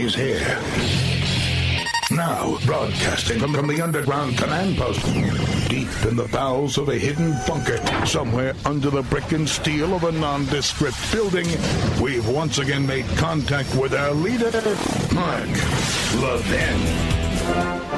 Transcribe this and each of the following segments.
He's here. Now, broadcasting from the underground command post, deep in the bowels of a hidden bunker, somewhere under the brick and steel of a nondescript building, we've once again made contact with our leader, Mark Levin.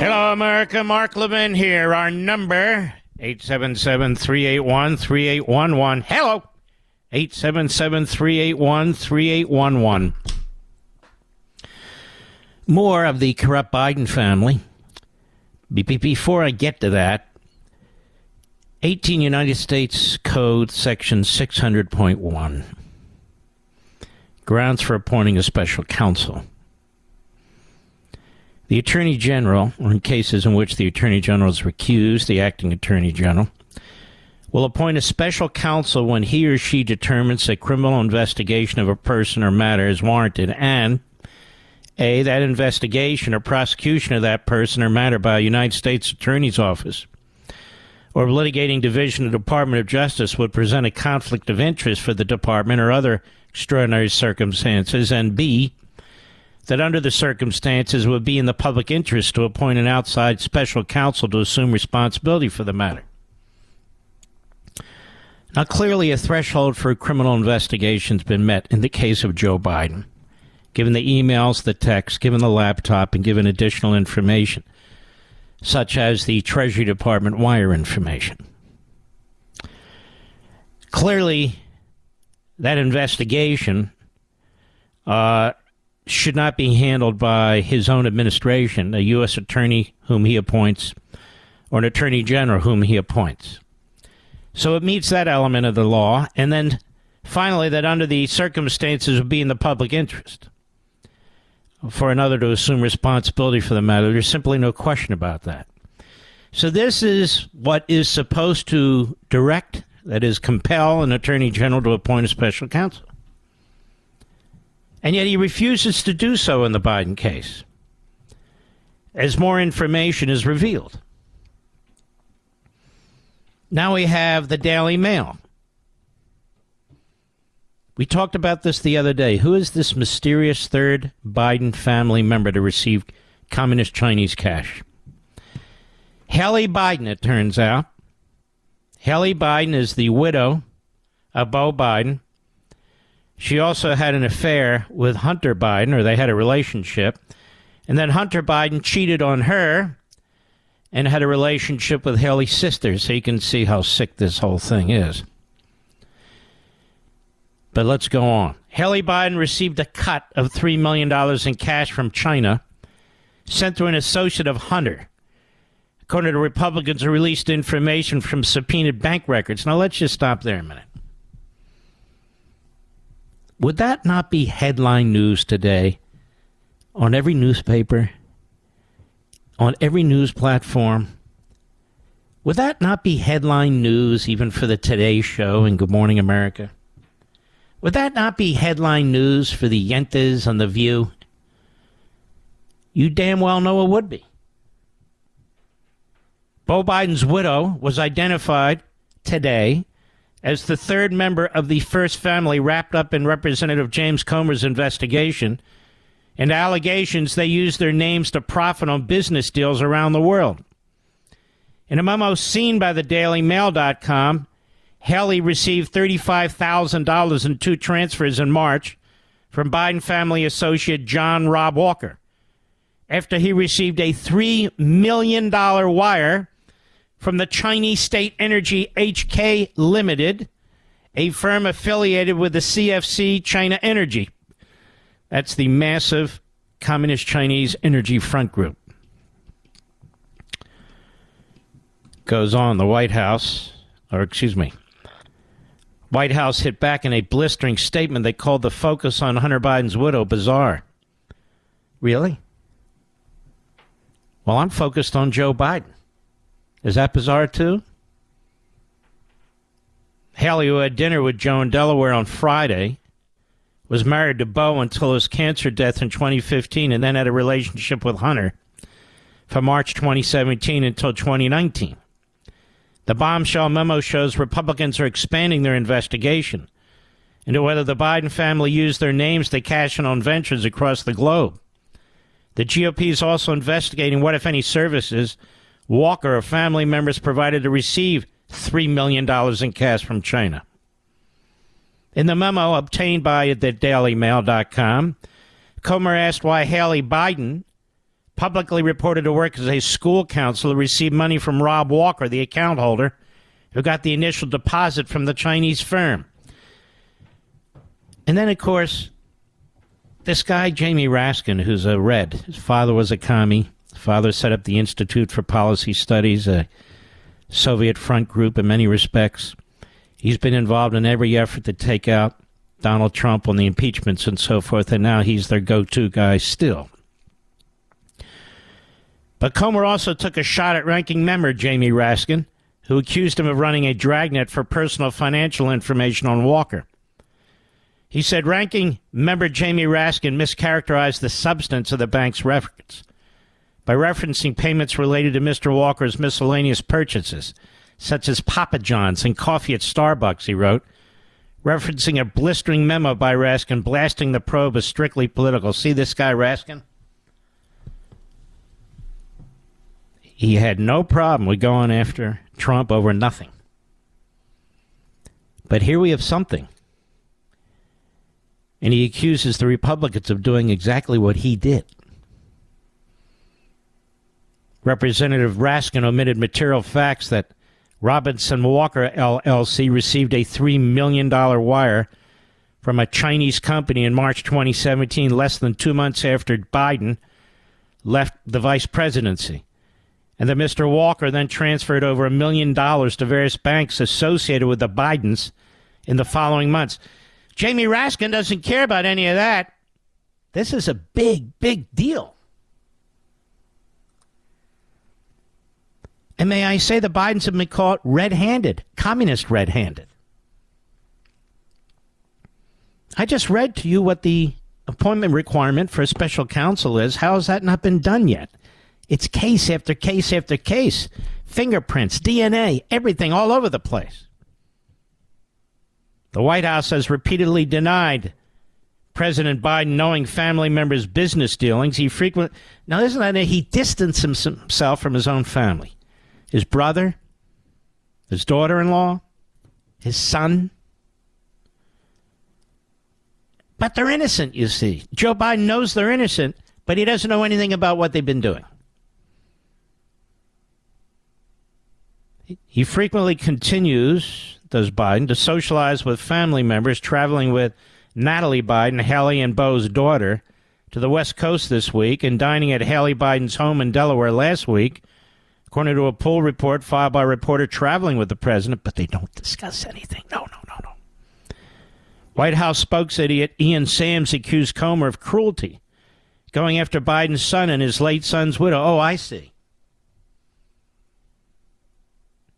Hello, America. Mark Levin here. Our number, 877-381-3811. Hello. 877-381-3811. More of the corrupt Biden family. Before I get to that, 18 United States Code, Section 600.1. Grounds for appointing a special counsel. The Attorney General, or in cases in which the Attorney General is recused, the acting Attorney General, will appoint a special counsel when he or she determines a criminal investigation of a person or matter is warranted and, A, that investigation or prosecution of that person or matter by a United States Attorney's Office or litigating division of the Department of Justice would present a conflict of interest for the department or other extraordinary circumstances, and B, that under the circumstances would be in the public interest to appoint an outside special counsel to assume responsibility for the matter. Now, clearly a threshold for a criminal investigation has been met in the case of Joe Biden, given the emails, the texts, given the laptop, and given additional information, such as the Treasury Department wire information. Clearly, that investigation should not be handled by his own administration, a U.S. attorney whom he appoints, or an attorney general whom he appoints. So it meets that element of the law. And then finally, that under the circumstances would be in the public interest for another to assume responsibility for the matter. There's simply no question about that. So this is what is supposed to direct, that is, compel an attorney general to appoint a special counsel. And yet he refuses to do so in the Biden case, as more information is revealed. Now we have the Daily Mail. We talked about this the other day. Who is this mysterious third Biden family member to receive communist Chinese cash? Hallie Biden, it turns out. Hallie Biden is the widow of Beau Biden. She also had an affair with Hunter Biden, or they had a relationship. And then Hunter Biden cheated on her and had a relationship with Hallie's sister, so you can see how sick this whole thing is. But let's go on. Hallie Biden received a cut of $3 million in cash from China, sent to an associate of Hunter, according to Republicans who released information from subpoenaed bank records. Now, let's just stop there a minute. Would that not be headline news today on every newspaper, on every news platform? Would that not be headline news even for the Today Show and Good Morning America? Would that not be headline news for the Yentas on The View? You damn well know it would be. Beau Biden's widow was identified today as the third member of the first family wrapped up in Representative James Comer's investigation and allegations they used their names to profit on business deals around the world. In a memo seen by the DailyMail.com, Hallie received $35,000 in 2 transfers in March from Biden family associate John Rob Walker, after he received a $3 million wire from the Chinese state energy HK Limited, a firm affiliated with the CFC China Energy. That's the massive Communist Chinese Energy Front Group. Goes on, the White House hit back in a blistering statement they called the focus on Hunter Biden's widow bizarre. Really? Well, I'm focused on Joe Biden. Is that bizarre too? Hallie, who had dinner with Joe in Delaware on Friday, was married to Beau until his cancer death in 2015 and then had a relationship with Hunter from March 2017 until 2019. The bombshell memo shows Republicans are expanding their investigation into whether the Biden family used their names to cash in on ventures across the globe. The GOP is also investigating what, if any, services Walker or family members provided to receive $3 million in cash from China. In the memo obtained by the DailyMail.com, Comer asked why Hallie Biden, publicly reported to work as a school counselor, received money from Rob Walker, the account holder, who got the initial deposit from the Chinese firm. And then, of course, this guy, Jamie Raskin, who's a Red. His father was a commie. His father set up the Institute for Policy Studies, a Soviet front group in many respects. He's been involved in every effort to take out Donald Trump on the impeachments and so forth, and now he's their go-to guy still. But Comer also took a shot at ranking member Jamie Raskin, who accused him of running a dragnet for personal financial information on Walker. He said ranking member Jamie Raskin mischaracterized the substance of the bank's records by referencing payments related to Mr. Walker's miscellaneous purchases, such as Papa John's and coffee at Starbucks, he wrote, referencing a blistering memo by Raskin blasting the probe as strictly political. See this guy, Raskin? He had no problem with going after Trump over nothing. But here we have something. And he accuses the Republicans of doing exactly what he did. Representative Raskin omitted material facts that Robinson Walker LLC received a $3 million wire from a Chinese company in March 2017, less than 2 months after Biden left the vice presidency. And that Mr. Walker then transferred over $1 million to various banks associated with the Bidens in the following months. Jamie Raskin doesn't care about any of that. This is a big, big deal. And may I say, the Bidens have been caught red-handed, communist red-handed. I just read to you what the appointment requirement for a special counsel is. How has that not been done yet? It's case after case after case. Fingerprints, DNA, everything all over the place. The White House has repeatedly denied President Biden knowing family members' business dealings. Now, isn't that he distanced himself from his own family? His brother, his daughter-in-law, his son. But they're innocent, you see. Joe Biden knows they're innocent, but he doesn't know anything about what they've been doing. He frequently continues, does Biden, to socialize with family members, traveling with Natalie Biden, Hallie and Beau's daughter, to the West Coast this week and dining at Hallie Biden's home in Delaware last week, according to a poll report filed by a reporter traveling with the president, but they don't discuss anything. No. White House spokesman Ian Sams accused Comer of cruelty, going after Biden's son and his late son's widow. Oh, I see.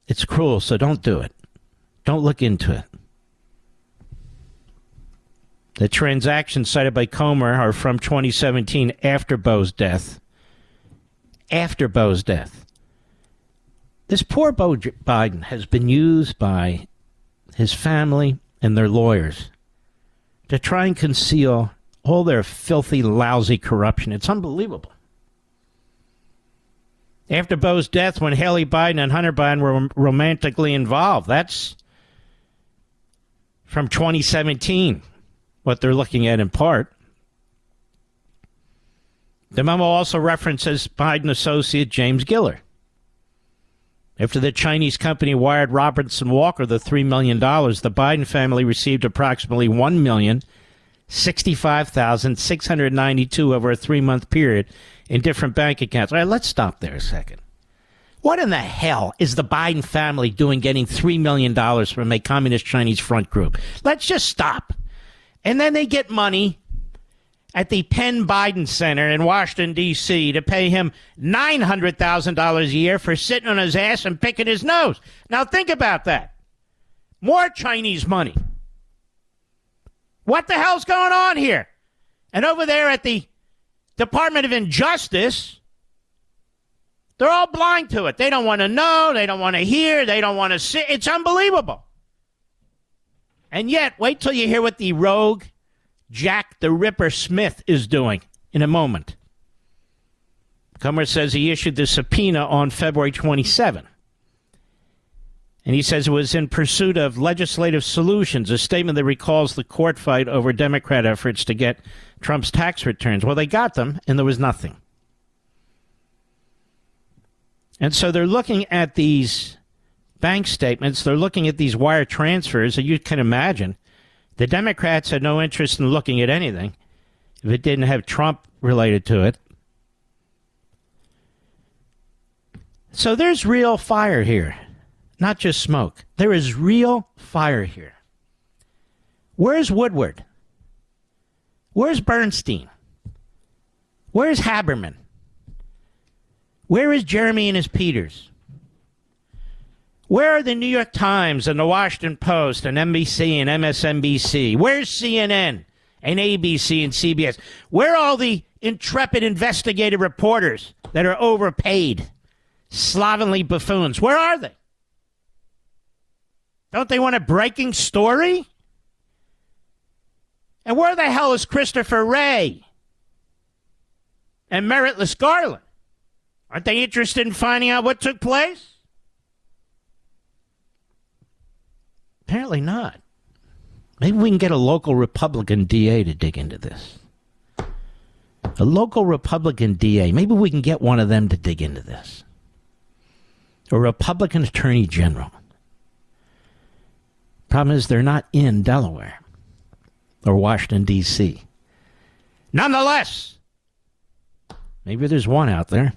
It's cruel, so don't do it. Don't look into it. The transactions cited by Comer are from 2017, after Beau's death. After Beau's death. This poor Beau Biden has been used by his family and their lawyers to try and conceal all their filthy, lousy corruption. It's unbelievable. After Bo's death, when Hallie Biden and Hunter Biden were romantically involved, that's from 2017, what they're looking at in part. The memo also references Biden associate James Giller. After the Chinese company wired Robertson Walker the $3 million, the Biden family received approximately $1,065,692 over a 3-month period in different bank accounts. All right, let's stop there a second. What in the hell is the Biden family doing getting $3 million from a communist Chinese front group? Let's just stop. And then they get money at the Penn Biden Center in Washington, D.C. to pay him $900,000 a year for sitting on his ass and picking his nose. Now think about that. More Chinese money. What the hell's going on here? And over there at the Department of Injustice, they're all blind to it. They don't want to know. They don't want to hear. They don't want to see. It's unbelievable. And yet, wait till you hear what the rogue Jack the Ripper Smith is doing in a moment. Comer says he issued the subpoena on February 27. And he says it was in pursuit of legislative solutions, a statement that recalls the court fight over Democrat efforts to get Trump's tax returns. Well, they got them, and there was nothing. And so they're looking at these bank statements. They're looking at these wire transfers that you can imagine. The Democrats had no interest in looking at anything if it didn't have Trump related to it. So there's real fire here, not just smoke. There is real fire here. Where's Woodward? Where's Bernstein? Where's Haberman? Where is Jeremy and his Peters? Where are the New York Times and the Washington Post and NBC and MSNBC? Where's CNN and ABC and CBS? Where are all the intrepid investigative reporters that are overpaid, slovenly buffoons? Where are they? Don't they want a breaking story? And where the hell is Christopher Wray and Meritless Garland? Aren't they interested in finding out what took place? Apparently not. Maybe we can get a local Republican DA to dig into this. A local Republican DA. Maybe we can get one of them to dig into this. A Republican Attorney General. Problem is they're not in Delaware or Washington, D.C. Nonetheless, maybe there's one out there.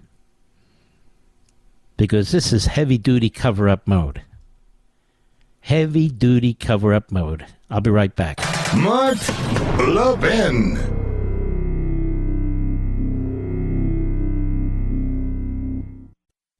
Because this is heavy-duty cover-up mode. Heavy-duty cover-up mode. I'll be right back. Mark Levin.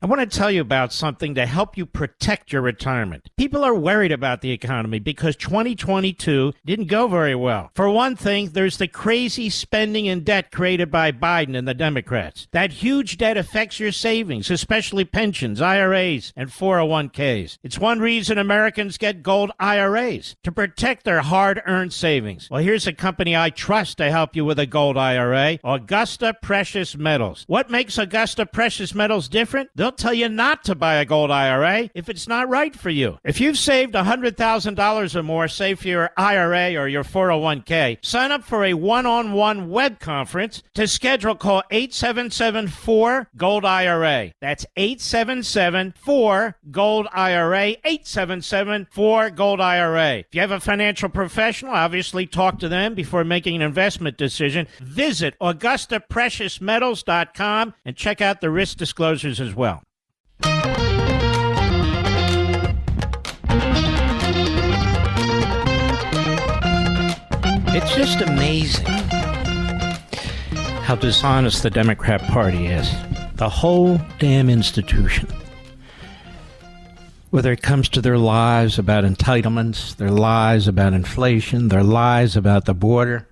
I want to tell you about something to help you protect your retirement. People are worried about the economy because 2022 didn't go very well. For one thing, there's the crazy spending and debt created by Biden and the Democrats. That huge debt affects your savings, especially pensions, IRAs, and 401ks. It's one reason Americans get gold IRAs, to protect their hard-earned savings. Well, here's a company I trust to help you with a gold IRA, Augusta Precious Metals. What makes Augusta Precious Metals different? They'll tell you not to buy a gold IRA if it's not right for you. If you've saved $100,000 or more, say for your IRA or your 401k, sign up for a one-on-one web conference. To schedule, call 877-4-GOLD-IRA. That's 877-4-GOLD-IRA, 877-4-GOLD-IRA. If you have a financial professional, obviously talk to them before making an investment decision. Visit AugustaPreciousMetals.com and check out the risk disclosures as well. It's just amazing how dishonest the Democrat Party is. The whole damn institution. Whether it comes to their lies about entitlements, their lies about inflation, their lies about the border,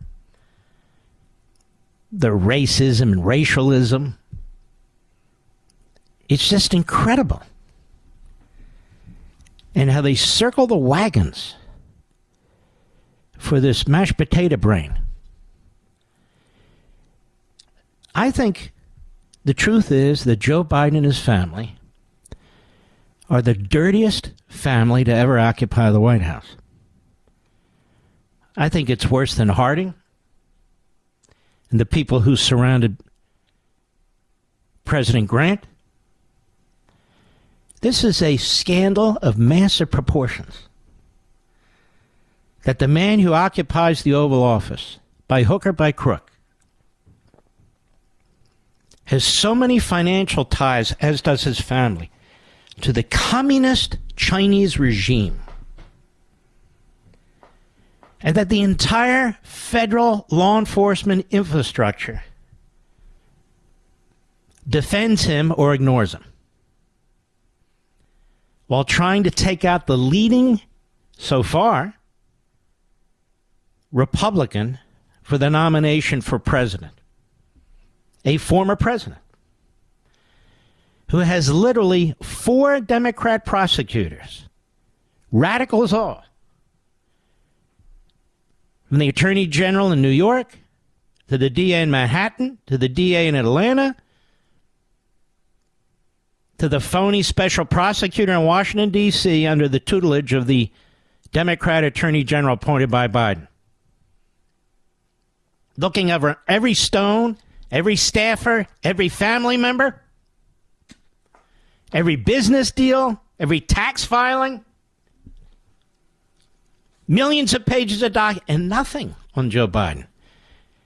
their racism and racialism. It's just incredible. And how they circle the wagons for this mashed potato brain. I think the truth is that Joe Biden and his family are the dirtiest family to ever occupy the White House. I think it's worse than Harding and the people who surrounded President Grant. This is a scandal of massive proportions. That the man who occupies the Oval Office, by hook or by crook, has so many financial ties, as does his family, to the communist Chinese regime, and that the entire federal law enforcement infrastructure defends him or ignores him, while trying to take out the leading, so far, Republican for the nomination for president, a former president, who has literally 4 Democrat prosecutors, radicals all, from the Attorney General in New York, to the DA in Manhattan, to the DA in Atlanta, to the phony special prosecutor in Washington, D.C., under the tutelage of the Democrat Attorney General appointed by Biden. Looking over every stone, every staffer, every family member, every business deal, every tax filing, millions of pages of documents, and nothing on Joe Biden.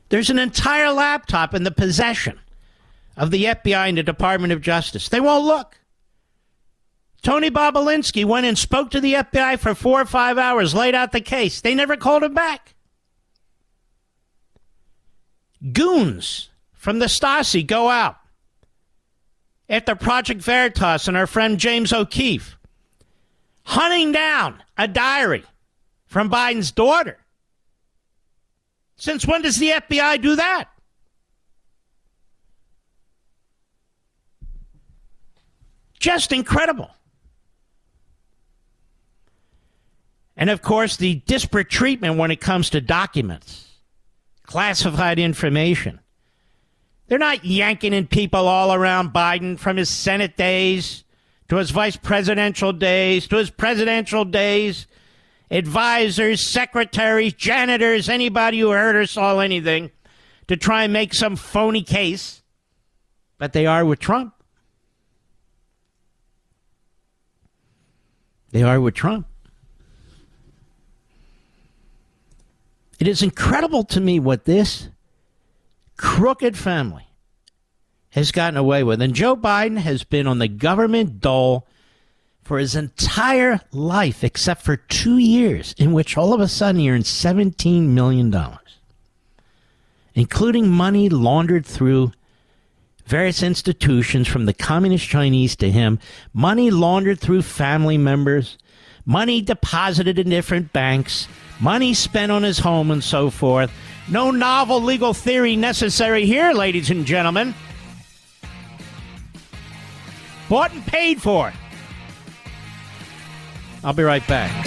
There's an entire laptop in the possession of the FBI and the Department of Justice. They won't look. Tony Bobolinsky went and spoke to the FBI for 4 or 5 hours, laid out the case. They never called him back. Goons from the Stasi go out after Project Veritas and our friend James O'Keefe, hunting down a diary from Biden's daughter. Since when does the FBI do that? Just incredible. And of course, the disparate treatment when it comes to documents, classified information. They're not yanking in people all around Biden, from his Senate days to his vice presidential days to his presidential days, advisors, secretaries, janitors, anybody who heard or saw anything, to try and make some phony case. But they are with Trump. They are with Trump. It is incredible to me what this crooked family has gotten away with. And Joe Biden has been on the government dole for his entire life, except for 2 years, in which all of a sudden he earned $17 million, including money laundered through various institutions from the communist Chinese to him, money laundered through family members, money deposited in different banks, money spent on his home and so forth. No novel legal theory necessary here, ladies and gentlemen. Bought and paid for. I'll be right back.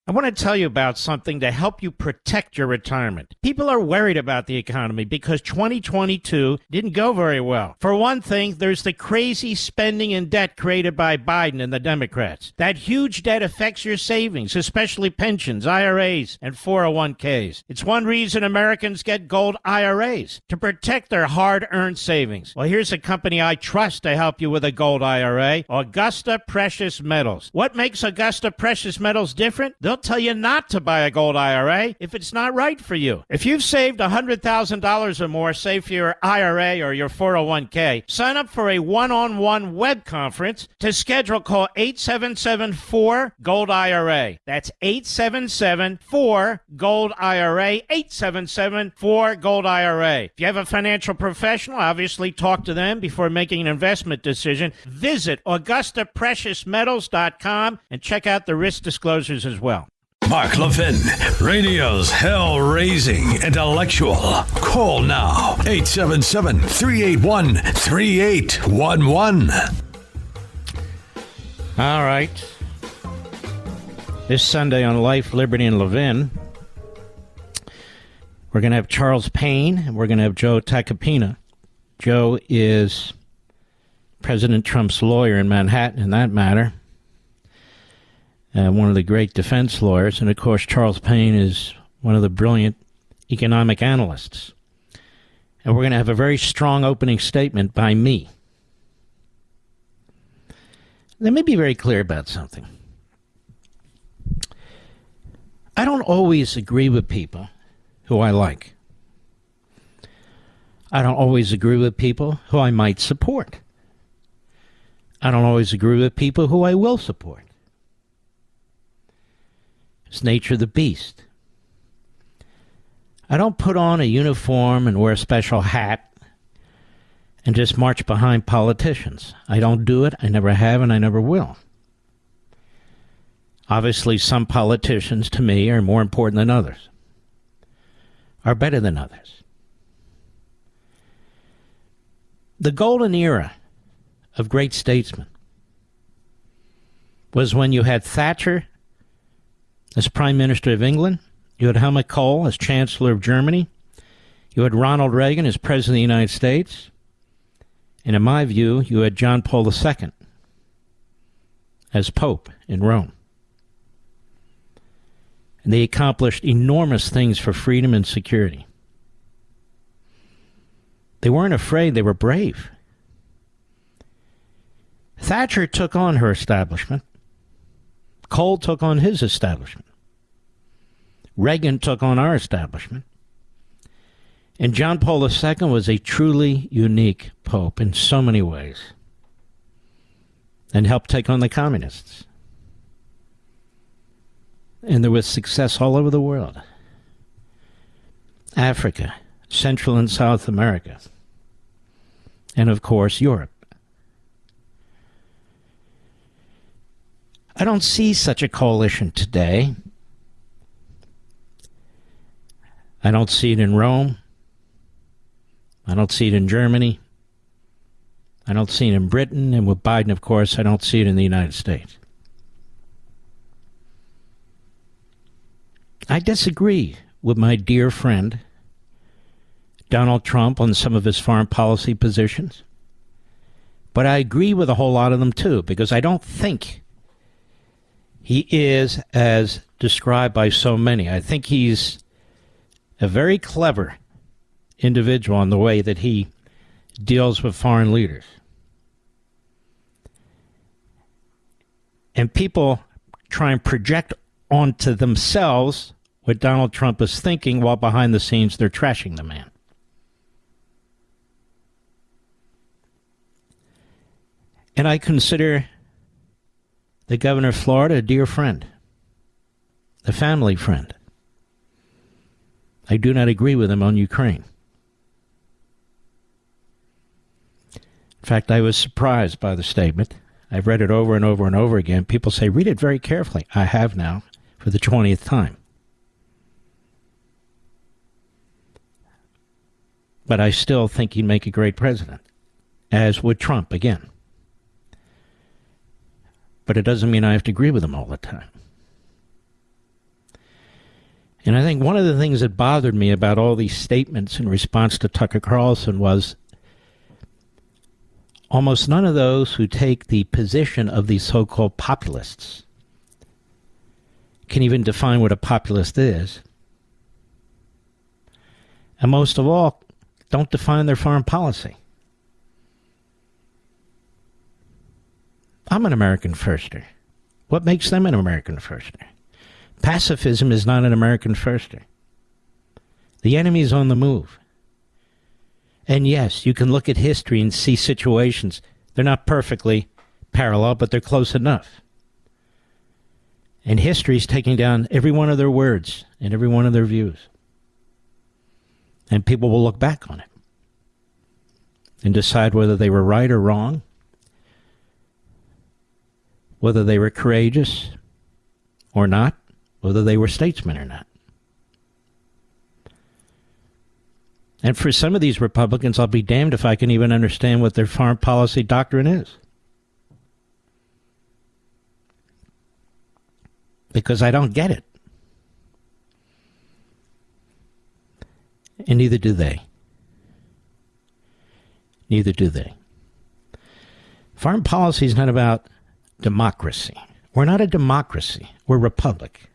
I want to tell you about something to help you protect your retirement. People are worried about the economy because 2022 didn't go very well. For one thing, there's the crazy spending and debt created by Biden and the Democrats. That huge debt affects your savings, especially pensions, IRAs, and 401ks. It's one reason Americans get gold IRAs, to protect their hard-earned savings. Well, here's a company I trust to help you with a gold IRA, Augusta Precious Metals. What makes Augusta Precious Metals different? They'll tell you not to buy a gold IRA if it's not right for you. If you've saved $100,000 or more, say for your IRA or your 401k, sign up for a one-on-one web conference. To schedule, call 877-4-GOLD-IRA. That's 877-4-GOLD-IRA, 877-4-GOLD-IRA. If you have a financial professional, obviously talk to them before making an investment decision. Visit AugustaPreciousMetals.com and check out the risk disclosures as well. Mark Levin, radio's hell-raising intellectual. Call now, 877-381-3811. All right. This Sunday on Life, Liberty, and Levin, We're going to have Charles Payne, and we're going to have Joe Tacopina. Joe is President Trump's lawyer in Manhattan, in that matter. One of the great defense lawyers. And, of course, Charles Payne is one of the brilliant economic analysts. And we're going to have a very strong opening statement by me. Let me be very clear about something. I don't always agree with people who I like. I don't always agree with people who I might support. I don't always agree with people who I will support. It's nature of the beast. I don't put on a uniform and wear a special hat and just march behind politicians. I don't do it. I never have, and I never will. Obviously, some politicians, to me, are more important than others, are better than others. The golden era of great statesmen was when you had Thatcher as Prime Minister of England, you had Helmut Kohl as Chancellor of Germany, you had Ronald Reagan as President of the United States, and in my view, you had John Paul II as Pope in Rome. And they accomplished enormous things for freedom and security. They weren't afraid, they were brave. Thatcher took on her establishment. Kohl took on his establishment. Reagan took on our establishment. And John Paul II was a truly unique pope in so many ways, and helped take on the communists. And there was success all over the world. Africa, Central and South America, and of course Europe. I don't see such a coalition today. I don't see it in Rome. I don't see it in Germany. I don't see it in Britain. And with Biden, of course, I don't see it in the United States. I disagree with my dear friend Donald Trump on some of his foreign policy positions. But I agree with a whole lot of them, too, because I don't think he is as described by so many. I think he's a very clever individual in the way that he deals with foreign leaders. And people try and project onto themselves what Donald Trump is thinking, while behind the scenes they're trashing the man. And I consider the governor of Florida a dear friend, a family friend. I do not agree with him on Ukraine. In fact, I was surprised by the statement. I've read it over and over and over again. People say, read it very carefully. I have now for the 20th time. But I still think he'd make a great president, as would Trump again. But it doesn't mean I have to agree with him all the time. And I think one of the things that bothered me about all these statements in response to Tucker Carlson was almost none of those who take the position of these so-called populists can even define what a populist is. And most of all, don't define their foreign policy. I'm an American firster. What makes them an American firster? Pacifism is not an American firster. The enemy is on the move. And yes, you can look at history and see situations. They're not perfectly parallel, but they're close enough. And history is taking down every one of their words and every one of their views. And people will look back on it and decide whether they were right or wrong, whether they were courageous or not, whether they were statesmen or not. And for some of these Republicans, I'll be damned if I can even understand what their foreign policy doctrine is. Because I don't get it. And neither do they. Neither do they. Foreign policy is not about democracy. We're not a democracy. We're a republic.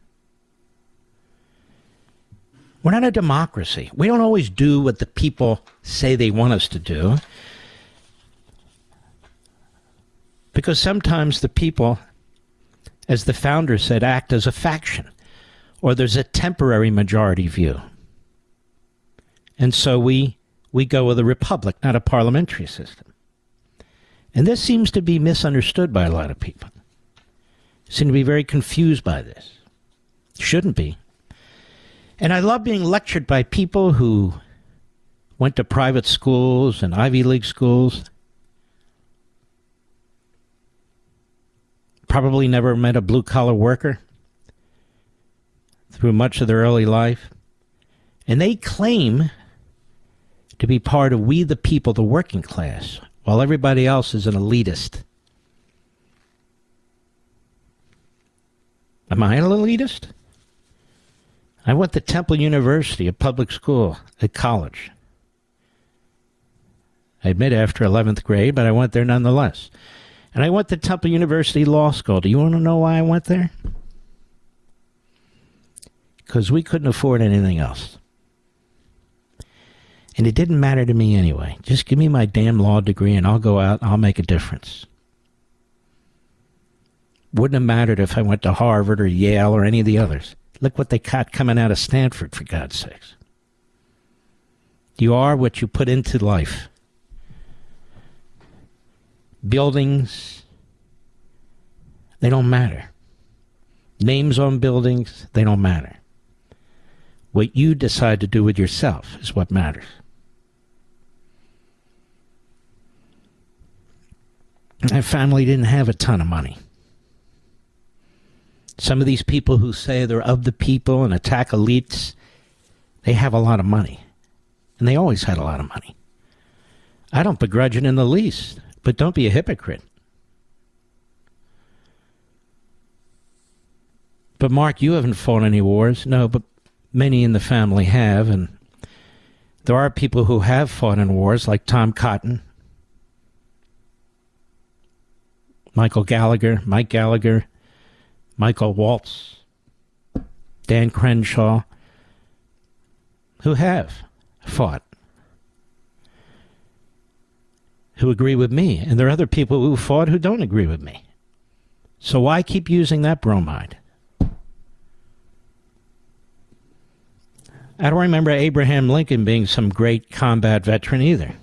We're not a democracy. We don't always do what the people say they want us to do. Because sometimes the people, as the founder said, act as a faction. Or there's a temporary majority view. And so we go with a republic, not a parliamentary system. And this seems to be misunderstood by a lot of people. Seem to be very confused by this. Shouldn't be. And I love being lectured by people who went to private schools and Ivy League schools. Probably never met a blue-collar worker through much of their early life. And they claim to be part of we the people, the working class, while everybody else is an elitist. Am I an elitist? I went to Temple University, a public school, at college. I admit after 11th grade, but I went there nonetheless. And I went to Temple University Law School. Do you want to know why I went there? Because we couldn't afford anything else. And it didn't matter to me anyway. Just give me my damn law degree and I'll go out and I'll make a difference. Wouldn't have mattered if I went to Harvard or Yale or any of the others. Look what they caught coming out of Stanford, for God's sakes. You are what you put into life. Buildings, they don't matter. Names on buildings, they don't matter. What you decide to do with yourself is what matters. My family didn't have a ton of money. Some of these people who say they're of the people and attack elites, they have a lot of money. And they always had a lot of money. I don't begrudge it in the least, but don't be a hypocrite. But Mark, you haven't fought any wars. No, but many in the family have, and there are people who have fought in wars, like Tom Cotton, Mike Gallagher, Michael Waltz, Dan Crenshaw, who have fought, who agree with me. And there are other people who fought who don't agree with me. So why keep using that bromide? I don't remember Abraham Lincoln being some great combat veteran either.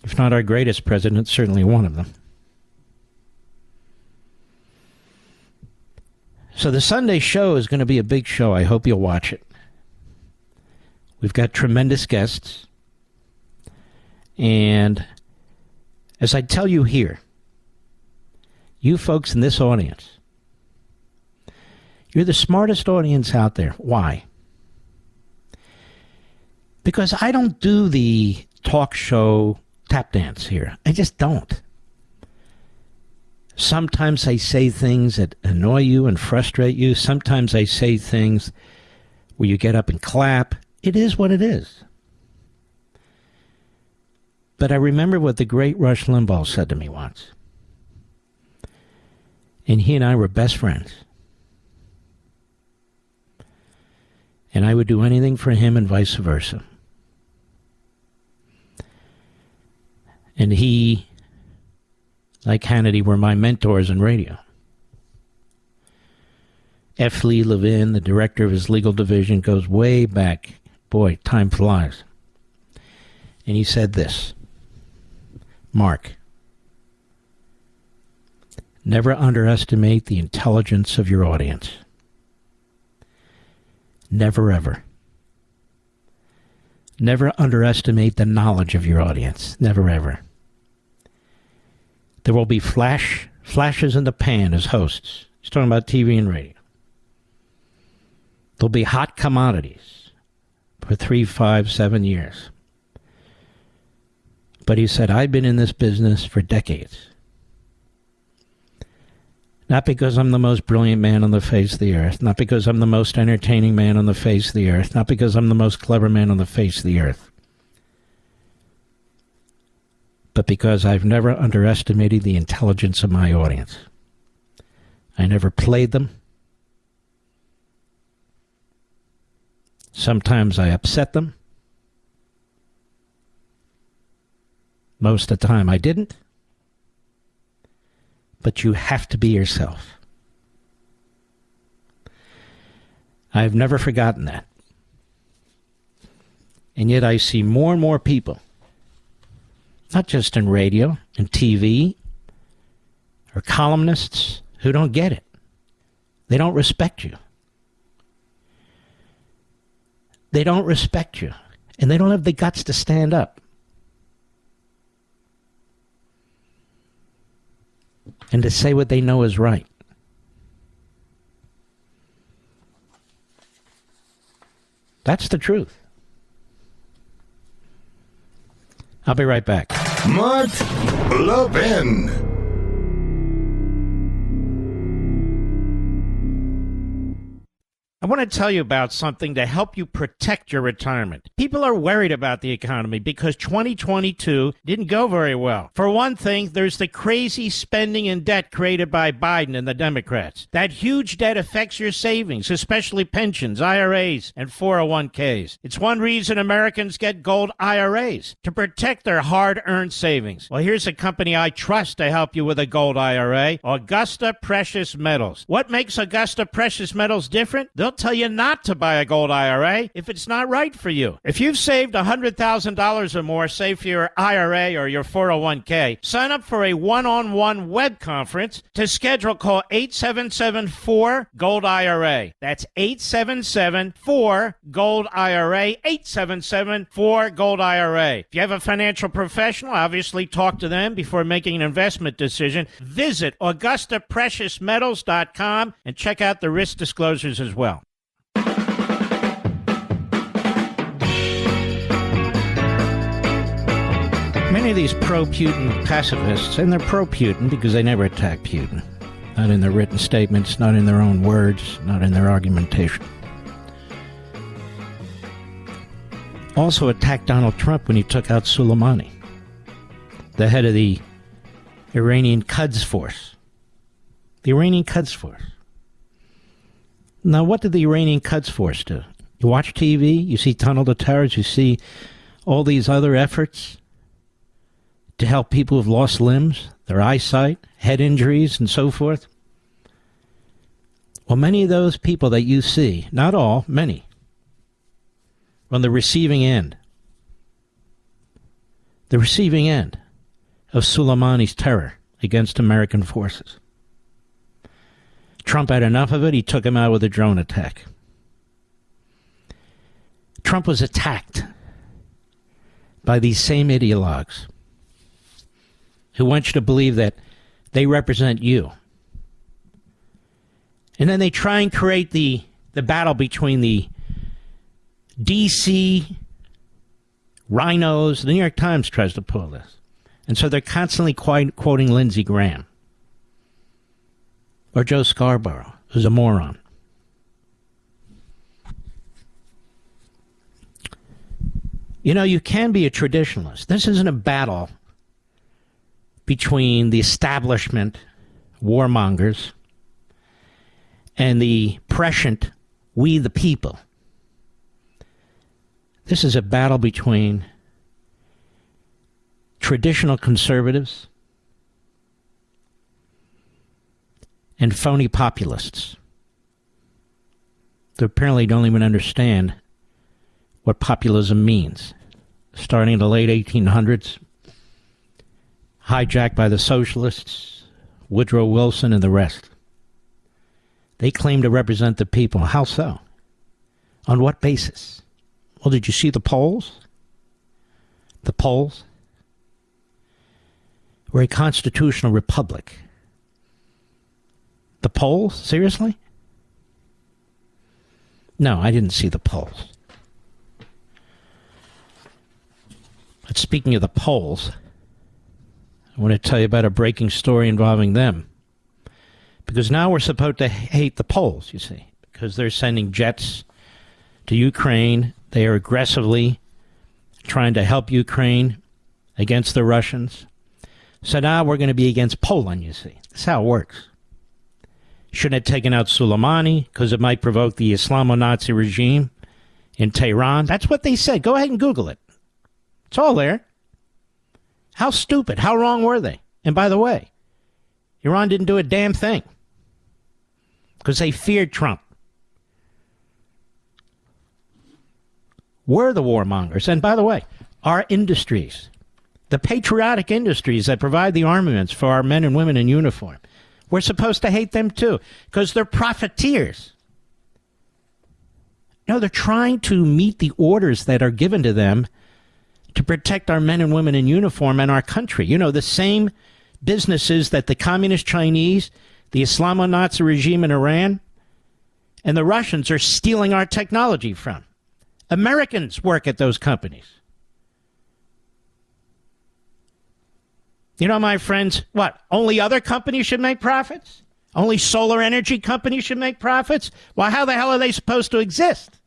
If not our greatest president, certainly one of them. So the Sunday show is going to be a big show. I hope you'll watch it. We've got tremendous guests. And as I tell you here, you folks in this audience, you're the smartest audience out there. Why? Because I don't do the talk show tap dance here. I just don't. Sometimes I say things that annoy you and frustrate you. Sometimes I say things where you get up and clap. It is what it is. But I remember what the great Rush Limbaugh said to me once. And he and I were best friends. And I would do anything for him and vice versa. And he, like Hannity, were my mentors in radio. F. Lee Levin, the director of his legal division, goes way back. Boy, time flies. And he said this, Mark, never underestimate the intelligence of your audience. Never, ever. Never underestimate the knowledge of your audience. Never, ever. There will be flashes in the pan as hosts. He's talking about TV and radio. There'll be hot commodities for 3, 5, 7 years. But he said, I've been in this business for decades. Not because I'm the most brilliant man on the face of the earth. Not because I'm the most entertaining man on the face of the earth. Not because I'm the most clever man on the face of the earth. But because I've never underestimated the intelligence of my audience. I never played them. Sometimes I upset them. Most of the time I didn't. But you have to be yourself. I've never forgotten that. And yet I see more and more people, not just in radio and TV or columnists, who don't get it. They don't respect you. They don't respect you. And they don't have the guts to stand up. And to say what they know is right. That's the truth. I'll be right back. Mark Levin. I want to tell you about something to help you protect your retirement. People are worried about the economy because 2022 didn't go very well. For one thing, there's the crazy spending and debt created by Biden and the Democrats. That huge debt affects your savings, especially pensions, IRAs, and 401ks. It's one reason Americans get gold IRAs, to protect their hard-earned savings. Well, here's a company I trust to help you with a gold IRA, Augusta Precious Metals. What makes Augusta Precious Metals different? They'll tell you not to buy a gold IRA if it's not right for you. If you've saved $100,000 or more, say for your IRA or your 401k, sign up for a one-on-one web conference. To schedule, call 877-4-GOLD-IRA. That's 877-4-GOLD-IRA, 877-4-GOLD-IRA. If you have a financial professional, obviously talk to them before making an investment decision. Visit AugustaPreciousMetals.com and check out the risk disclosures as well. Many of these pro-Putin pacifists, and they're pro-Putin because they never attack Putin. Not in their written statements, not in their own words, not in their argumentation. Also attacked Donald Trump when he took out Soleimani, the head of the Iranian Quds Force. The Iranian Quds Force. Now, what did the Iranian Quds Force do? You watch TV, you see Tunnel to Towers, you see all these other efforts to help people who've lost limbs, their eyesight, head injuries, and so forth. Well, many of those people that you see, not all, many, on the receiving end of Soleimani's terror against American forces. Trump had enough of it. He took him out with a drone attack. Trump was attacked by these same ideologues who want you to believe that they represent you. And then they try and create the battle between the D.C. rhinos. The New York Times tries to pull this. And so they're constantly quoting Lindsey Graham or Joe Scarborough, who's a moron. You know, you can be a traditionalist. This isn't a battle between the establishment warmongers and the prescient we the people. This is a battle between traditional conservatives and phony populists that apparently don't even understand what populism means. Starting in the late 1800s, hijacked by the socialists, Woodrow Wilson and the rest. They claim to represent the people. How so? On what basis? Well, did you see the polls? The polls? We're a constitutional republic. The polls? Seriously? No, I didn't see the polls. But speaking of the polls, I want to tell you about a breaking story involving them. Because now we're supposed to hate the Poles, you see, because they're sending jets to Ukraine. They are aggressively trying to help Ukraine against the Russians. So now we're going to be against Poland, you see. That's how it works. Shouldn't have taken out Soleimani because it might provoke the Islamo-Nazi regime in Tehran. That's what they said. Go ahead and Google it. It's all there. How stupid, how wrong were they? And by the way, Iran didn't do a damn thing because they feared Trump. We're the warmongers. And by the way, our industries, the patriotic industries that provide the armaments for our men and women in uniform, we're supposed to hate them too because they're profiteers. No, they're trying to meet the orders that are given to them to protect our men and women in uniform and our country. You know, the same businesses that the communist Chinese, the Islamo-Nazi regime in Iran, and the Russians are stealing our technology from. Americans work at those companies. You know, my friends, what? Only other companies should make profits? Only solar energy companies should make profits? Well, how the hell are they supposed to exist?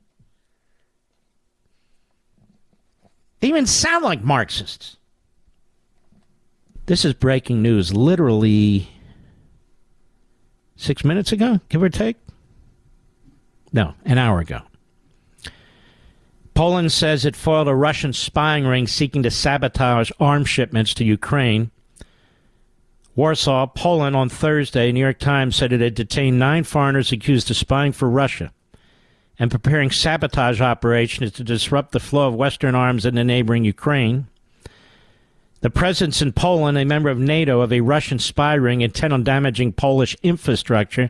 They even sound like Marxists. This is breaking news literally 6 minutes ago, give or take. No, an hour ago. Poland says it foiled a Russian spying ring seeking to sabotage arms shipments to Ukraine. Warsaw, Poland, on Thursday, New York Times said it had detained 9 foreigners accused of spying for Russia and preparing sabotage operations to disrupt the flow of Western arms in the neighboring Ukraine. The presence in Poland, a member of NATO, of a Russian spy ring intent on damaging Polish infrastructure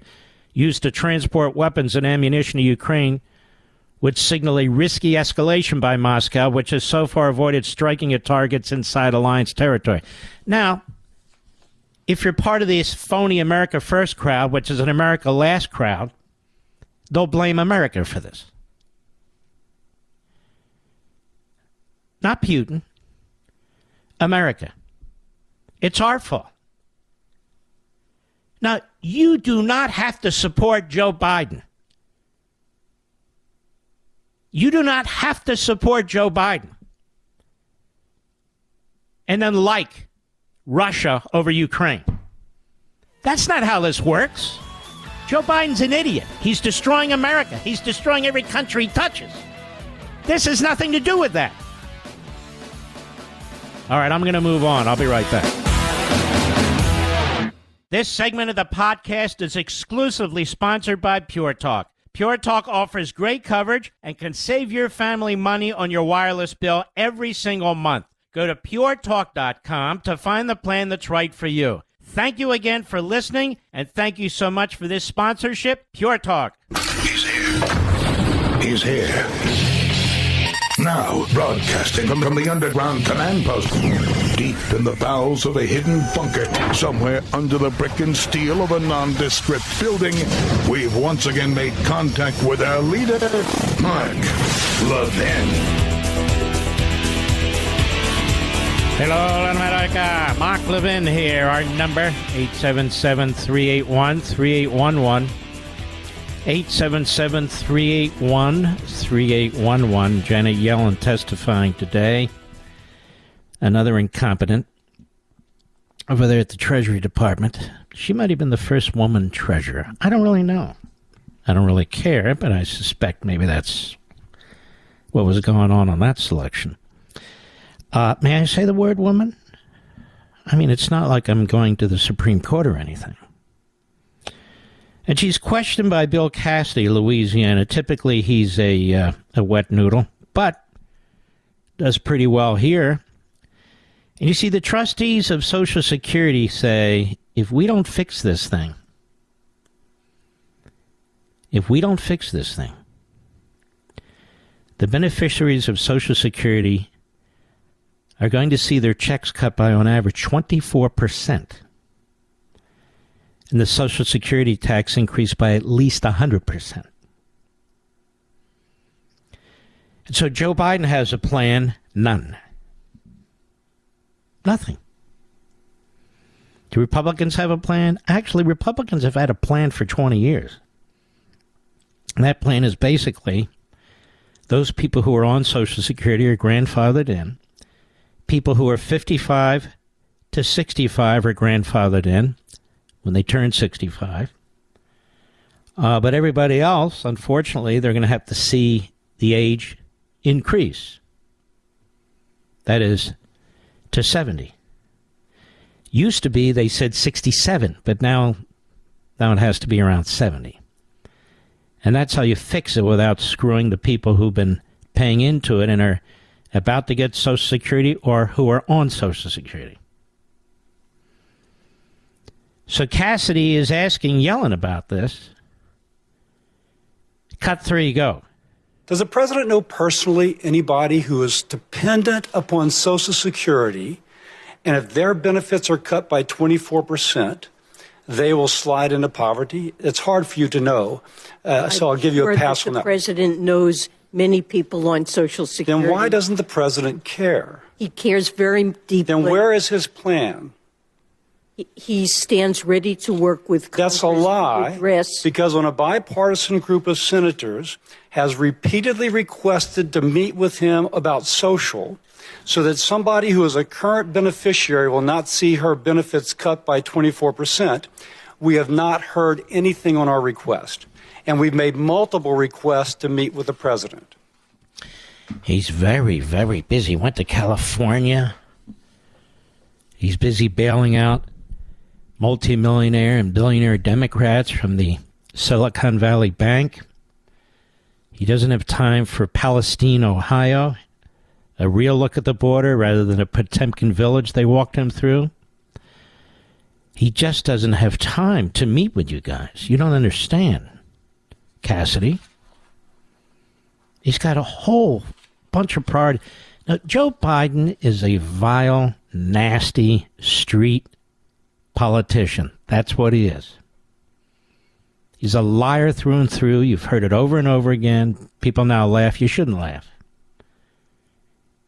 used to transport weapons and ammunition to Ukraine would signal a risky escalation by Moscow, which has so far avoided striking at targets inside alliance territory. Now, if you're part of this phony America First crowd, which is an America Last crowd, they'll blame America for this. Not Putin. America. It's our fault. Now, you do not have to support Joe Biden. You do not have to support Joe Biden and then like Russia over Ukraine. That's not how this works. Joe Biden's an idiot. He's destroying America. He's destroying every country he touches. This has nothing to do with that. All right, I'm going to move on. I'll be right back. This segment of the podcast is exclusively sponsored by Pure Talk. Pure Talk offers great coverage and can save your family money on your wireless bill every single month. Go to puretalk.com to find the plan that's right for you. Thank you again for listening, and thank you so much for this sponsorship, Pure Talk. He's here. He's here. Now, broadcasting from the underground command post, deep in the bowels of a hidden bunker, somewhere under the brick and steel of a nondescript building, we've once again made contact with our leader, Mark Levin. Hello, America. Mark Levin here. Our number, 877-381-3811. 877-381-3811. Janet Yellen testifying today. Another incompetent over there at the Treasury Department. She might have been the first woman treasurer. I don't really know. I don't really care, but I suspect maybe that's what was going on that selection. May I say the word woman? I mean, it's not like I'm going to the Supreme Court or anything. And she's questioned by Bill Cassidy, Louisiana. Typically, he's a wet noodle, but does pretty well here. And you see, the trustees of Social Security say, if we don't fix this thing, the beneficiaries of Social Security are going to see their checks cut by, on average, 24%. And the Social Security tax increased by at least 100%. And so Joe Biden has a plan, none. Nothing. Do Republicans have a plan? Actually, Republicans have had a plan for 20 years. And that plan is basically those people who are on Social Security are grandfathered in. People who are 55 to 65 are grandfathered in when they turn 65. But everybody else, unfortunately, they're going to have to see the age increase. That is, to 70. Used to be, they said 67, but now it has to be around 70. And that's how you fix it without screwing the people who've been paying into it and are about to get Social Security or who are on Social Security. So Cassidy is asking Yellen about this. Cut 3, go. Does the president know personally anybody who is dependent upon Social Security, and if their benefits are cut by 24%, they will slide into poverty? It's hard for you to know, so I'll give you a pass on that. The president knows many people on Social Security. Then why doesn't the president care? He cares very deeply. Then where is his plan? He stands ready to work with Congress. That's a lie, because when a bipartisan group of senators has repeatedly requested to meet with him about social, so that somebody who is a current beneficiary will not see her benefits cut by 24%, we have not heard anything on our request. And we've made multiple requests to meet with the president. He's very, very busy. Went to California. He's busy bailing out multimillionaire and billionaire Democrats from the Silicon Valley Bank. He doesn't have time for Palestine, Ohio, a real look at the border rather than a Potemkin village they walked him through. He just doesn't have time to meet with you guys. You don't understand, Cassidy. He's got a whole bunch of priorities. Now, Joe Biden is a vile, nasty, street politician. That's what he is. He's a liar through and through. You've heard it over and over again. People now laugh. You shouldn't laugh.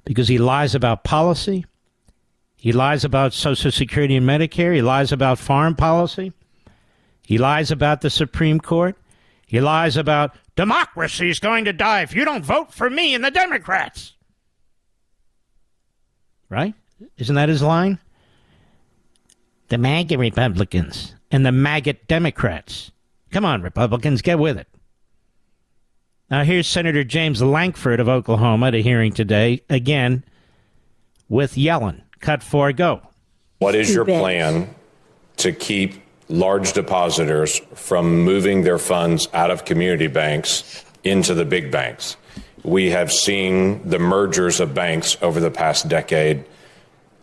Because he lies about policy. He lies about Social Security and Medicare. He lies about foreign policy. He lies about the Supreme Court. He lies about democracy is going to die if you don't vote for me and the Democrats. Right? Isn't that his line? The MAGA Republicans and the maggot Democrats. Come on, Republicans, get with it. Now, here's Senator James Lankford of Oklahoma at a hearing today, again, with Yellen. Cut 4, go. What is your plan to keep large depositors from moving their funds out of community banks into the big banks? We have seen the mergers of banks over the past decade.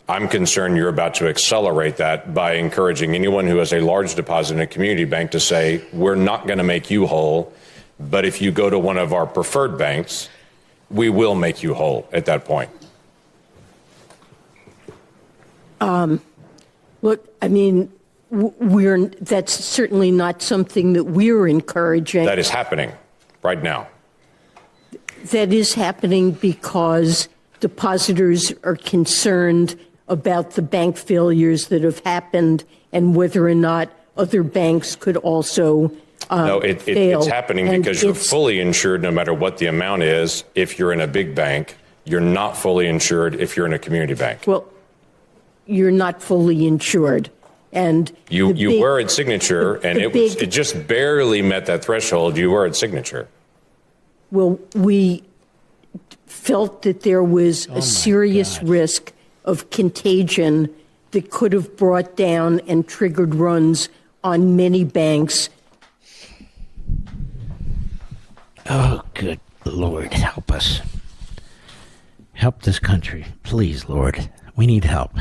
I'm concerned you're about to accelerate that by encouraging anyone who has a large deposit in a community bank to say, we're not going to make you whole, but if you go to one of our preferred banks, we will make you whole at that point. Look, I mean, that's certainly not something that we're encouraging. That is happening right now. That is happening because depositors are concerned about the bank failures that have happened and whether or not other banks could also No, fail. it's happening because you're fully insured no matter what the amount is. If you're in a big bank, you're not fully insured if you're in a community bank. Well, you're not fully insured. And you were at Signature, and it just barely met that threshold. You were at Signature. Well, we felt that there was a serious risk of contagion that could have brought down and triggered runs on many banks. Oh, good Lord, help us. Help this country. Please, Lord. We need help.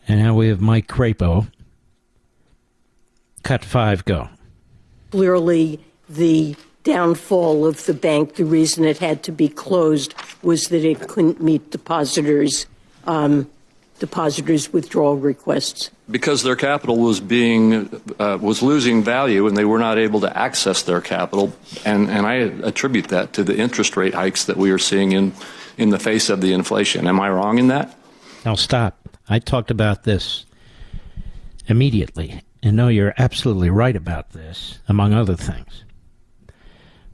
And now we have Mike Crapo. Cut 5, go. Clearly, the downfall of the bank, the reason it had to be closed was that it couldn't meet depositors' withdrawal requests. Because their capital was losing value and they were not able to access their capital. And I attribute that to the interest rate hikes that we are seeing in the face of the inflation. Am I wrong in that? Now stop. I talked about this immediately. And no, you're absolutely right about this, among other things.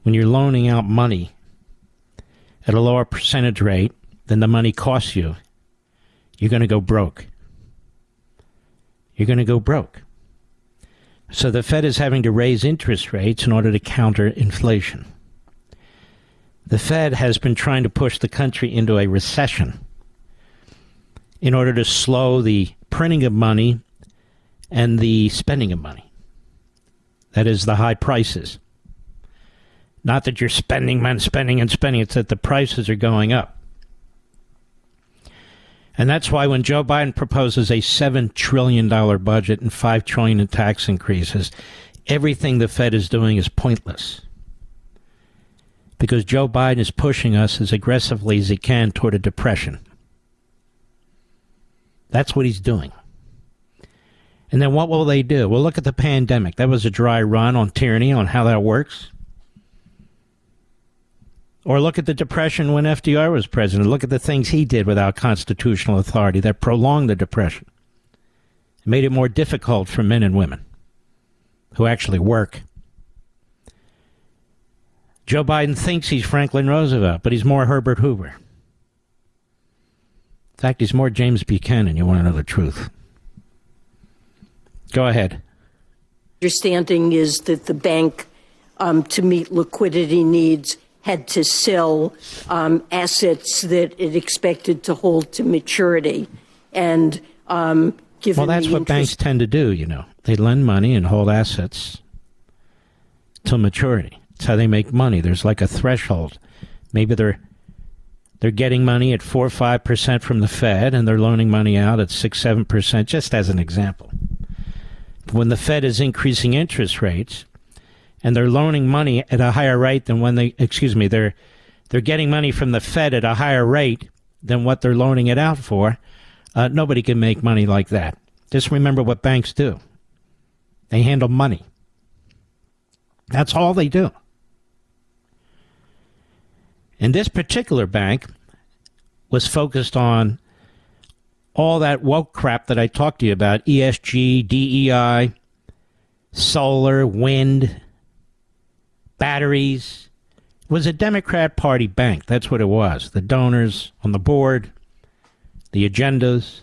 When you're loaning out money at a lower percentage rate than the money costs you, you're going to go broke. You're going to go broke. So the Fed is having to raise interest rates in order to counter inflation. The Fed has been trying to push the country into a recession in order to slow the printing of money and the spending of money. That is, the high prices. Not that you're spending and spending, it's that the prices are going up. And that's why when Joe Biden proposes a $7 trillion budget and $5 trillion in tax increases, everything the Fed is doing is pointless. Because Joe Biden is pushing us as aggressively as he can toward a depression. That's what he's doing. And then what will they do? Well, look at the pandemic. That was a dry run on tyranny, on how that works. Or look at the Depression when FDR was president. Look at the things he did without constitutional authority that prolonged the Depression. It made it more difficult for men and women who actually work. Joe Biden thinks he's Franklin Roosevelt, but he's more Herbert Hoover. In fact, he's more James Buchanan. You want to know the truth. Go ahead. Understanding is that the bank, to meet liquidity needs, had to sell assets that it expected to hold to maturity. And given well, that's what banks tend to do, you know. They lend money and hold assets till maturity. That's how they make money. There's like a threshold. Maybe they're getting money at 4 or 5% from the Fed, and they're loaning money out at 6, 7%, just as an example. When the Fed is increasing interest rates, and they're loaning money at a higher rate than when they're getting money from the Fed at a higher rate than what they're loaning it out for, nobody can make money like that. Just remember what banks do. They handle money. That's all they do. And this particular bank was focused on all that woke crap that I talked to you about, ESG, DEI, solar, wind, batteries. It was a Democrat Party bank. That's what it was. The donors on the board, the agendas,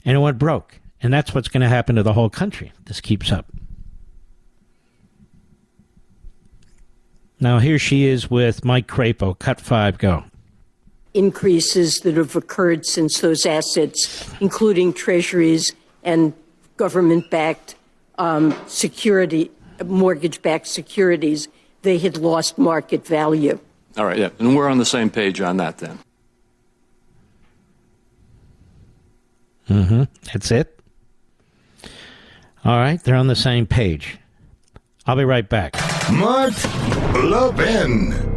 and it went broke. And that's what's going to happen to the whole country if this keeps up. Now, here she is with Mike Crapo. Cut 5, go. Increases that have occurred since those assets, including treasuries and government-backed security, mortgage-backed securities, they had lost market value. All right, yeah, and we're on the same page on that then. That's it? All right, they're on the same page. I'll be right back. Mark Levin.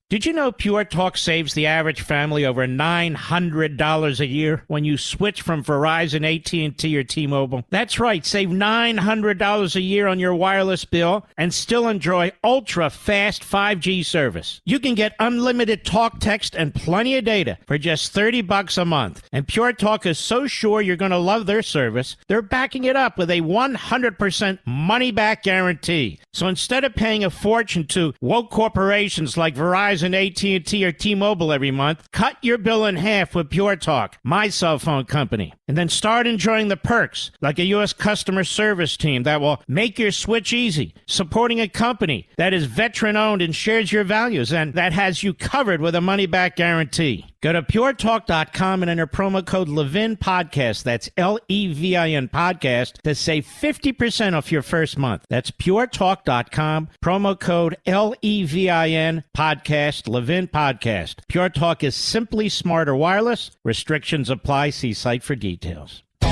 Did you know Pure Talk saves the average family over $900 a year when you switch from Verizon, AT&T, or T-Mobile? That's right, save $900 a year on your wireless bill and still enjoy ultra-fast 5G service. You can get unlimited talk, text, and plenty of data for just $30 a month. And Pure Talk is so sure you're going to love their service, they're backing it up with a 100% money-back guarantee. So instead of paying a fortune to woke corporations like Verizon, AT&T, or T-Mobile every month, cut your bill in half with Pure Talk, my cell phone company. And then start enjoying the perks, like a U.S. customer service team that will make your switch easy, supporting a company that is veteran-owned and shares your values, and that has you covered with a money-back guarantee. Go to puretalk.com and enter promo code Levin Podcast. That's Levin Podcast to save 50% off your first month. That's puretalk.com, promo code Levin Podcast, Levin Podcast. Pure Talk is simply smarter wireless. Restrictions apply. See site for details. You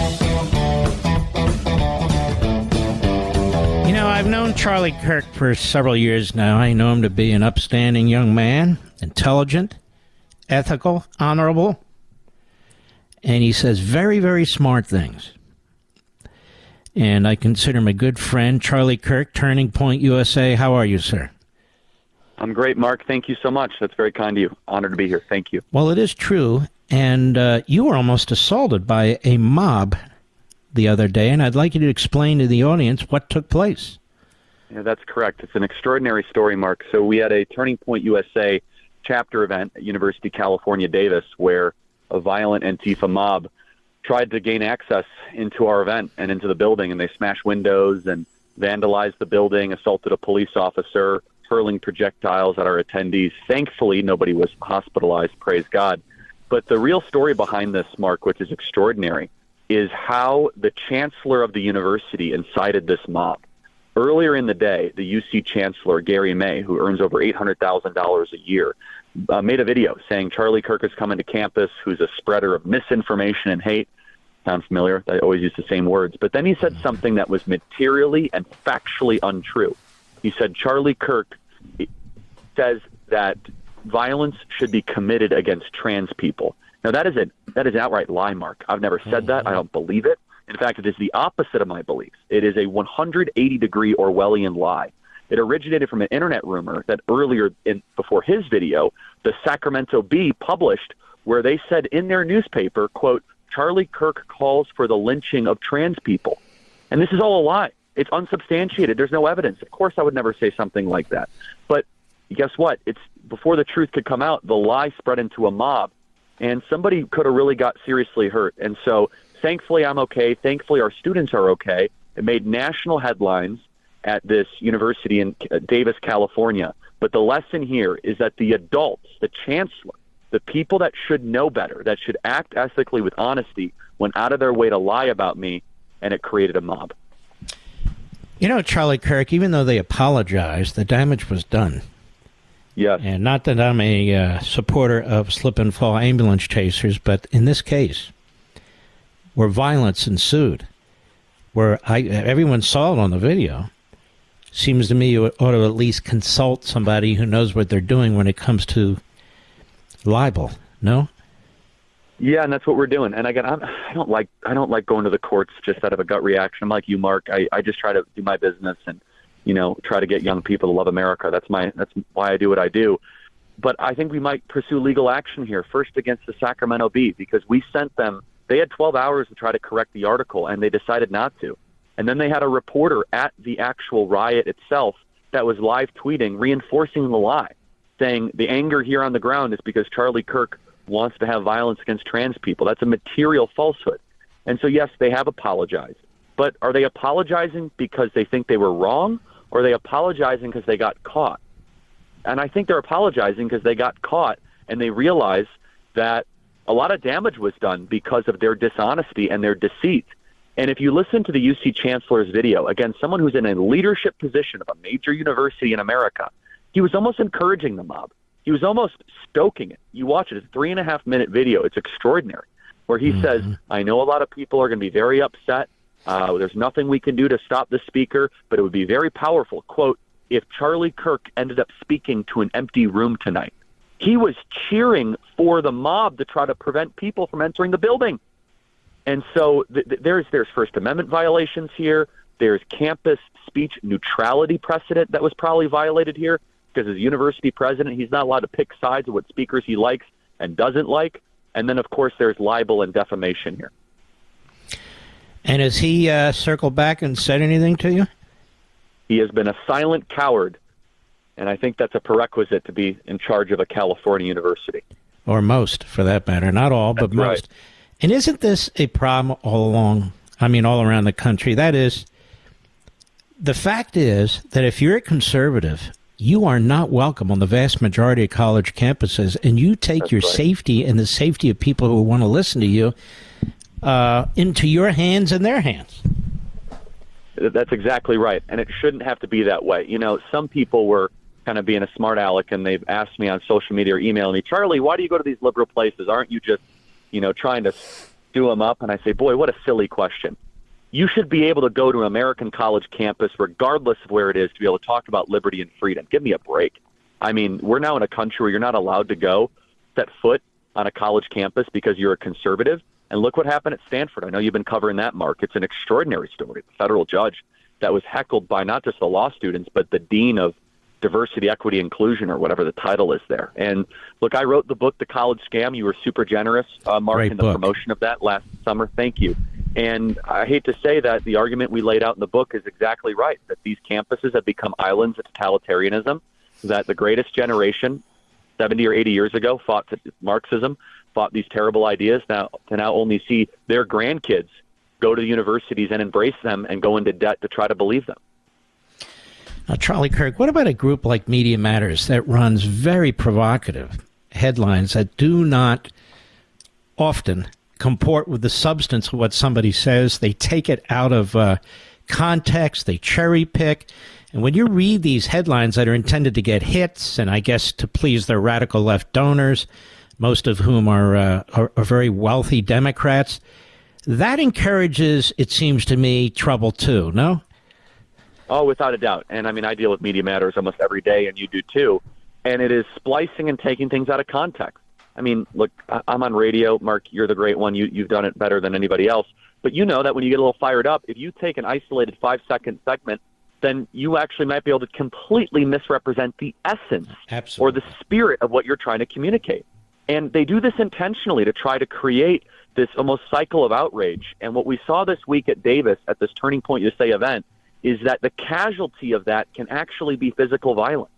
know, I've known Charlie Kirk for several years now. I know him to be an upstanding young man, intelligent, ethical, honorable, and he says very, very smart things. And I consider him a good friend. Charlie Kirk, Turning Point USA. How are you, sir? I'm great, Mark. Thank you so much. That's very kind of you. Honored to be here. Thank you. Well, it is true. And you were almost assaulted by a mob the other day, and I'd like you to explain to the audience what took place. Yeah, that's correct. It's an extraordinary story, Mark. So we had a Turning Point USA chapter event at University of California, Davis, where a violent Antifa mob tried to gain access into our event and into the building, and they smashed windows and vandalized the building, assaulted a police officer, hurling projectiles at our attendees. Thankfully, nobody was hospitalized, praise God. But the real story behind this, Mark, which is extraordinary, is how the chancellor of the university incited this mob. Earlier in the day, the UC chancellor, Gary May, who earns over $800,000 a year, made a video saying Charlie Kirk is coming to campus, who's a spreader of misinformation and hate. Sound familiar? I always use the same words. But then he said something that was materially and factually untrue. He said Charlie Kirk says that violence should be committed against trans people. Now, that is an outright lie, Mark. I've never said that. I don't believe it. In fact, it is the opposite of my beliefs. It is a 180-degree Orwellian lie. It originated from an internet rumor that before his video, the Sacramento Bee published, where they said in their newspaper, quote, Charlie Kirk calls for the lynching of trans people. And this is all a lie. It's unsubstantiated. There's no evidence. Of course, I would never say something like that. But guess what? It's before the truth could come out, the lie spread into a mob, and somebody could have really got seriously hurt. And so thankfully, I'm okay. Thankfully, our students are okay. It made national headlines at this university in Davis, California. But the lesson here is that the adults, the chancellor, the people that should know better, that should act ethically with honesty, went out of their way to lie about me, and it created a mob. You know, Charlie Kirk, even though they apologized, the damage was done. Yes. And not that I'm a supporter of slip and fall ambulance chasers, but in this case, where violence ensued, where everyone saw it on the video, seems to me you ought to at least consult somebody who knows what they're doing when it comes to libel. No? Yeah, and that's what we're doing. And again, I don't like going to the courts just out of a gut reaction. I'm like you, Mark. I just try to do my business and try to get young people to love America. That's why I do what I do. But I think we might pursue legal action here, first against the Sacramento Bee, because we sent them. They had 12 hours to try to correct the article, and they decided not to. And then they had a reporter at the actual riot itself that was live tweeting, reinforcing the lie, saying the anger here on the ground is because Charlie Kirk wants to have violence against trans people. That's a material falsehood. And so, yes, they have apologized. But are they apologizing because they think they were wrong, or are they apologizing because they got caught? And I think they're apologizing because they got caught and they realize that a lot of damage was done because of their dishonesty and their deceit. And if you listen to the UC Chancellor's video, again, someone who's in a leadership position of a major university in America, he was almost encouraging the mob. He was almost stoking it. You watch it. It's a 3.5-minute video. It's extraordinary, where he says, I know a lot of people are going to be very upset. There's nothing we can do to stop the speaker, but it would be very powerful. Quote, if Charlie Kirk ended up speaking to an empty room tonight. He was cheering for the mob to try to prevent people from entering the building. And so there's First Amendment violations here. There's campus speech neutrality precedent that was probably violated here, because as university president, he's not allowed to pick sides of what speakers he likes and doesn't like. And then, of course, there's libel and defamation here. And has he circled back and said anything to you? He has been a silent coward, and I think that's a prerequisite to be in charge of a California university. Or most, for that matter. Not all, but most. Right. And isn't this a problem all around the country? That is, the fact is that if you're a conservative, you are not welcome on the vast majority of college campuses, and you take your safety and the safety of people who want to listen to you into your hands and their hands. That's exactly right, and it shouldn't have to be that way. Some people were kind of being a smart aleck, and they've asked me on social media or emailing me, Charlie, why do you go to these liberal places? Aren't you just, trying to stew them up? And I say, boy, what a silly question. You should be able to go to an American college campus, regardless of where it is, to be able to talk about liberty and freedom. Give me a break. I mean, we're now in a country where you're not allowed to go set foot on a college campus because you're a conservative. And look what happened at Stanford. I know you've been covering that, Mark. It's an extraordinary story. The federal judge that was heckled by not just the law students, but the dean of diversity, equity, inclusion, or whatever the title is there. And look, I wrote the book, The College Scam. You were super generous, Mark, in the promotion of that last summer. Thank you. And I hate to say that the argument we laid out in the book is exactly right, that these campuses have become islands of totalitarianism, that the greatest generation 70 or 80 years ago fought Marxism, fought these terrible ideas, now only see their grandkids go to the universities and embrace them and go into debt to try to believe them. Now, Charlie Kirk, what about a group like Media Matters that runs very provocative headlines that do not often comport with the substance of what somebody says? They take it out of context, they cherry pick. And when you read these headlines that are intended to get hits, and I guess to please their radical left donors, most of whom are very wealthy Democrats, that encourages, it seems to me, trouble too, no? Oh, without a doubt. And I mean, I deal with Media Matters almost every day, and you do too. And it is splicing and taking things out of context. I mean, look, I'm on radio. Mark, you're the great one. You've done it better than anybody else. But you know that when you get a little fired up, if you take an isolated 5-second segment, then you actually might be able to completely misrepresent the essence or the spirit of what you're trying to communicate. And they do this intentionally to try to create this almost cycle of outrage. And what we saw this week at Davis at this Turning Point USA event is that the casualty of that can actually be physical violence,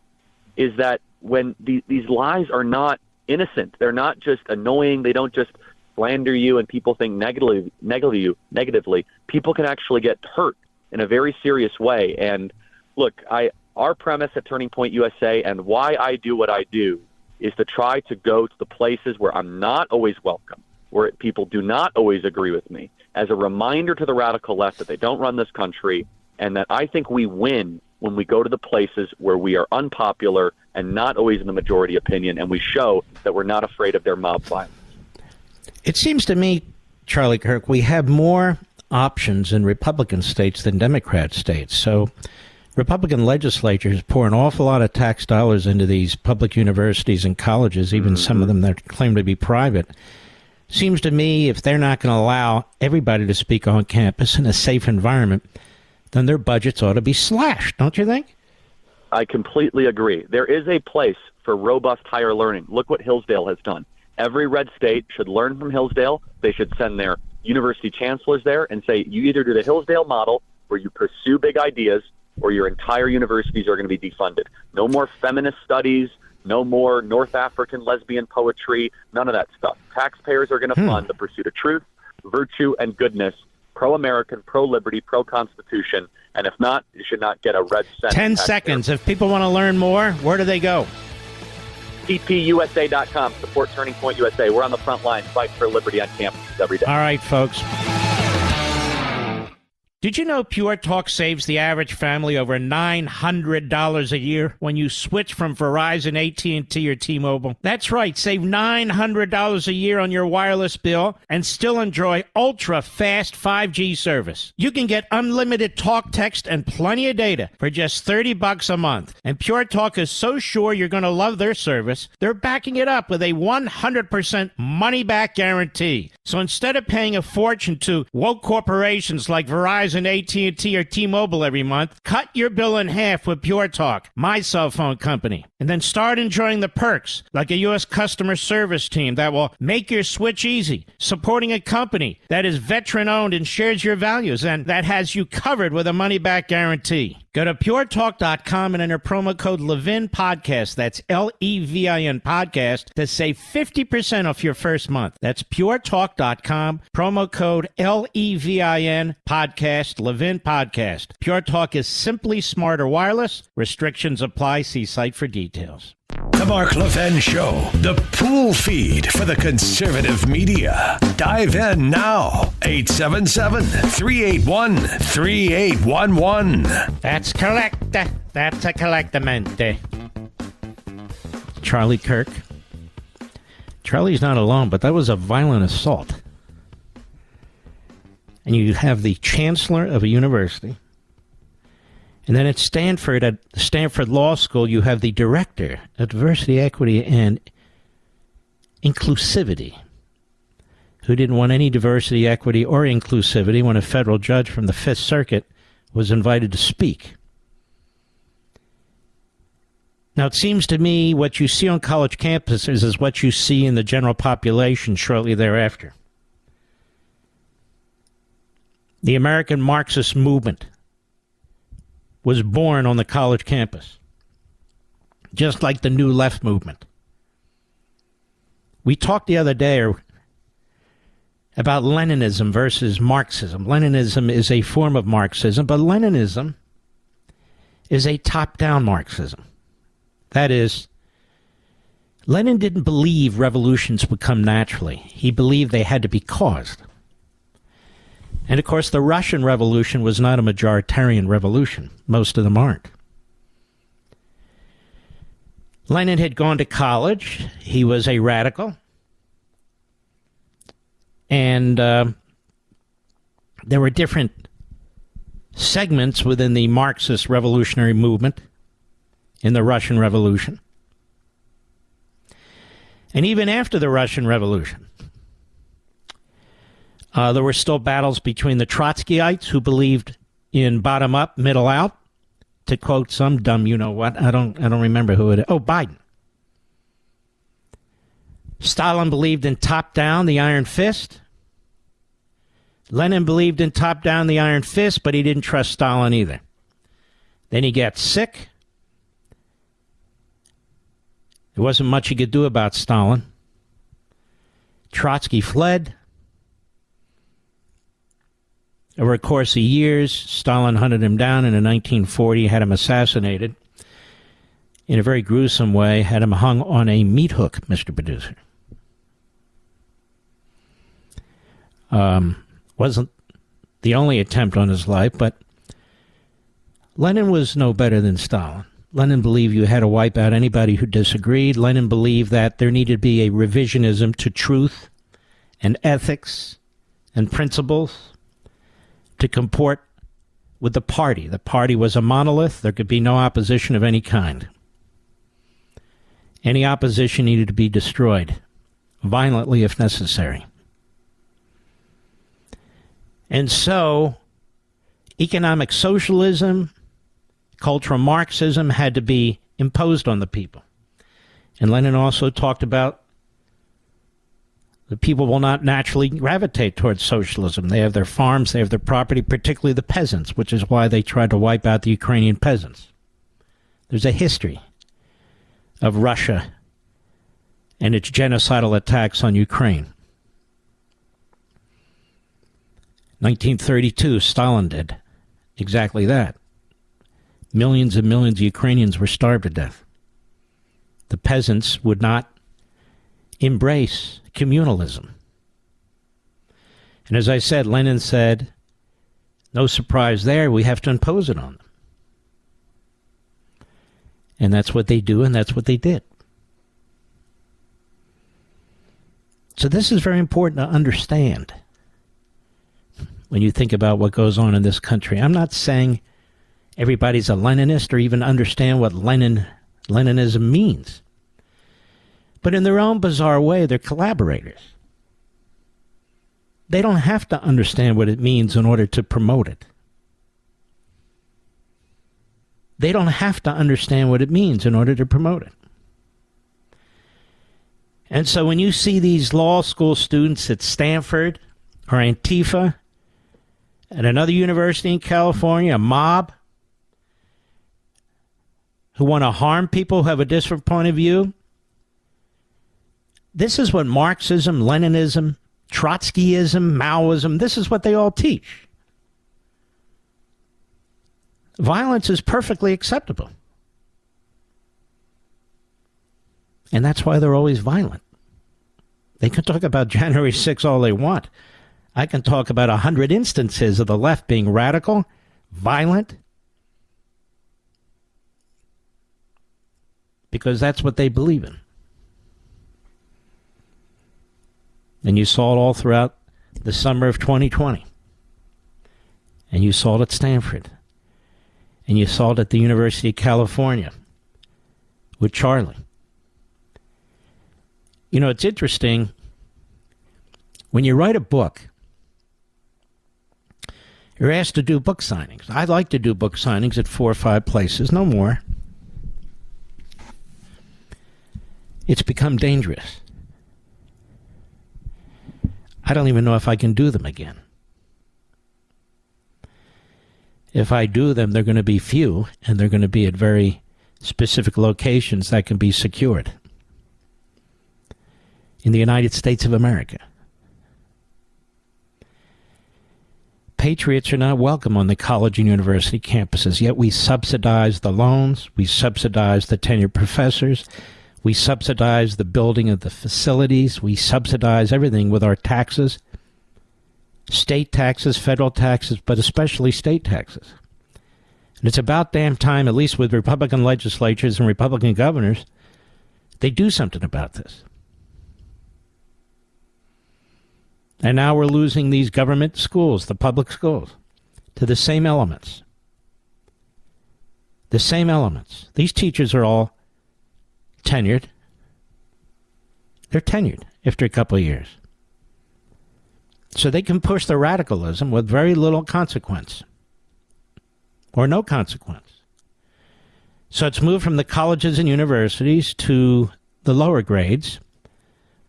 is that when these lies are not innocent, they're not just annoying, they don't just slander you and people think negatively, people can actually get hurt in a very serious way. And look, our premise at Turning Point USA and why I do what I do is to try to go to the places where I'm not always welcome, where people do not always agree with me, as a reminder to the radical left that they don't run this country, and that I think we win when we go to the places where we are unpopular and not always in the majority opinion, and we show that we're not afraid of their mob violence. It seems to me, Charlie Kirk, we have more options in Republican states than Democrat states. So Republican legislatures pour an awful lot of tax dollars into these public universities and colleges, even some of them that claim to be private. Seems to me if they're not going to allow everybody to speak on campus in a safe environment, then their budgets ought to be slashed, don't you think? I completely agree. There is a place for robust higher learning. Look what Hillsdale has done. Every red state should learn from Hillsdale. They should send their university chancellors there and say, you either do the Hillsdale model where you pursue big ideas or your entire universities are going to be defunded. No more feminist studies, no more North African lesbian poetry, none of that stuff. Taxpayers are going to fund the pursuit of truth, virtue, and goodness, pro-American, pro-liberty, pro-constitution, and if not, you should not get a red cent. 10 seconds. If people want to learn more, where do they go? tpusa.com. Support Turning Point USA. We're on the front line, fight for liberty on campuses every day. All right, folks. Did you know Pure Talk saves the average family over $900 a year when you switch from Verizon, AT&T, or T-Mobile? That's right, save $900 a year on your wireless bill and still enjoy ultra-fast 5G service. You can get unlimited talk, text, and plenty of data for just $30 a month. And Pure Talk is so sure you're going to love their service, they're backing it up with a 100% money-back guarantee. So instead of paying a fortune to woke corporations like Verizon, AT&T, or T-Mobile every month, cut your bill in half with Pure Talk, my cell phone company, and then start enjoying the perks like a U.S. customer service team that will make your switch easy, supporting a company that is veteran-owned and shares your values and that has you covered with a money-back guarantee. Go to puretalk.com and enter promo code Levin Podcast. That's Levin Podcast to save 50% off your first month. That's puretalk.com, promo code Levin Podcast, Levin Podcast. Pure Talk is simply smarter wireless. Restrictions apply. See site for details. The Mark Levin Show, the pool feed for the conservative media. Dive in now. 877-381-3811. That's correct. That's a correctamente. Charlie Kirk. Charlie's not alone, but that was a violent assault. And you have the chancellor of a university. And then at Stanford Law School, you have the director of diversity, equity, and inclusivity, who didn't want any diversity, equity, or inclusivity when a federal judge from the Fifth Circuit was invited to speak. Now, it seems to me what you see on college campuses is what you see in the general population shortly thereafter. The American Marxist movement was born on the college campus, just like the New Left movement. We talked the other day about Leninism versus Marxism. Leninism is a form of Marxism, but Leninism is a top-down Marxism. That is, Lenin didn't believe revolutions would come naturally. He believed they had to be caused. And, of course, the Russian Revolution was not a majoritarian revolution. Most of them aren't. Lenin had gone to college. He was a radical. And there were different segments within the Marxist revolutionary movement in the Russian Revolution. And even after the Russian Revolution, there were still battles between the Trotskyites, who believed in bottom up, middle out, to quote some dumb you-know-what. I don't remember who it is. Oh, Biden. Stalin believed in top down, the iron fist. Lenin believed in top down, the iron fist, but he didn't trust Stalin either. Then he got sick. There wasn't much he could do about Stalin. Trotsky fled. Over a course of years, Stalin hunted him down, and in 1940 had him assassinated in a very gruesome way, had him hung on a meat hook, Mr. Producer. Wasn't the only attempt on his life, but Lenin was no better than Stalin. Lenin believed you had to wipe out anybody who disagreed. Lenin believed that there needed to be a revisionism to truth and ethics and principles to comport with the party. The party was a monolith. There could be no opposition of any kind. Any opposition needed to be destroyed, violently if necessary. And so, economic socialism, cultural Marxism had to be imposed on the people. And Lenin also talked about the people will not naturally gravitate towards socialism. They have their farms, they have their property, particularly the peasants, which is why they tried to wipe out the Ukrainian peasants. There's a history of Russia and its genocidal attacks on Ukraine. 1932, Stalin did exactly that. Millions and millions of Ukrainians were starved to death. The peasants would not embrace communalism. And as I said, Lenin said, no surprise there, we have to impose it on them. And that's what they do, and that's what they did. So this is very important to understand when you think about what goes on in this country. I'm not saying everybody's a Leninist or even understand what Leninism means. But in their own bizarre way, they're collaborators. They don't have to understand what it means in order to promote it. They don't have to understand what it means in order to promote it. And so when you see these law school students at Stanford or Antifa, at another university in California, a mob who want to harm people who have a different point of view, this is what Marxism, Leninism, Trotskyism, Maoism, this is what they all teach. Violence is perfectly acceptable. And that's why they're always violent. They can talk about January 6th all they want. I can talk about 100 instances of the left being radical, violent, because that's what they believe in. And you saw it all throughout the summer of 2020. And you saw it at Stanford. And you saw it at the University of California with Charlie. You know, it's interesting. When you write a book, you're asked to do book signings. I like to do book signings at 4 or 5 places, no more. It's become dangerous. I don't even know if I can do them again. If I do them, they're going to be few, and they're going to be at very specific locations that can be secured in the United States of America. Patriots are not welcome on the college and university campuses, yet we subsidize the loans, we subsidize the tenured professors, we subsidize the building of the facilities, we subsidize everything with our taxes, state taxes, federal taxes, but especially state taxes. And it's about damn time, at least with Republican legislatures and Republican governors, they do something about this. And now we're losing these government schools, the public schools, to the same elements. The same elements. These teachers are all tenured. They're tenured after a couple of years. So they can push the radicalism with very little consequence. Or no consequence. So it's moved from the colleges and universities to the lower grades,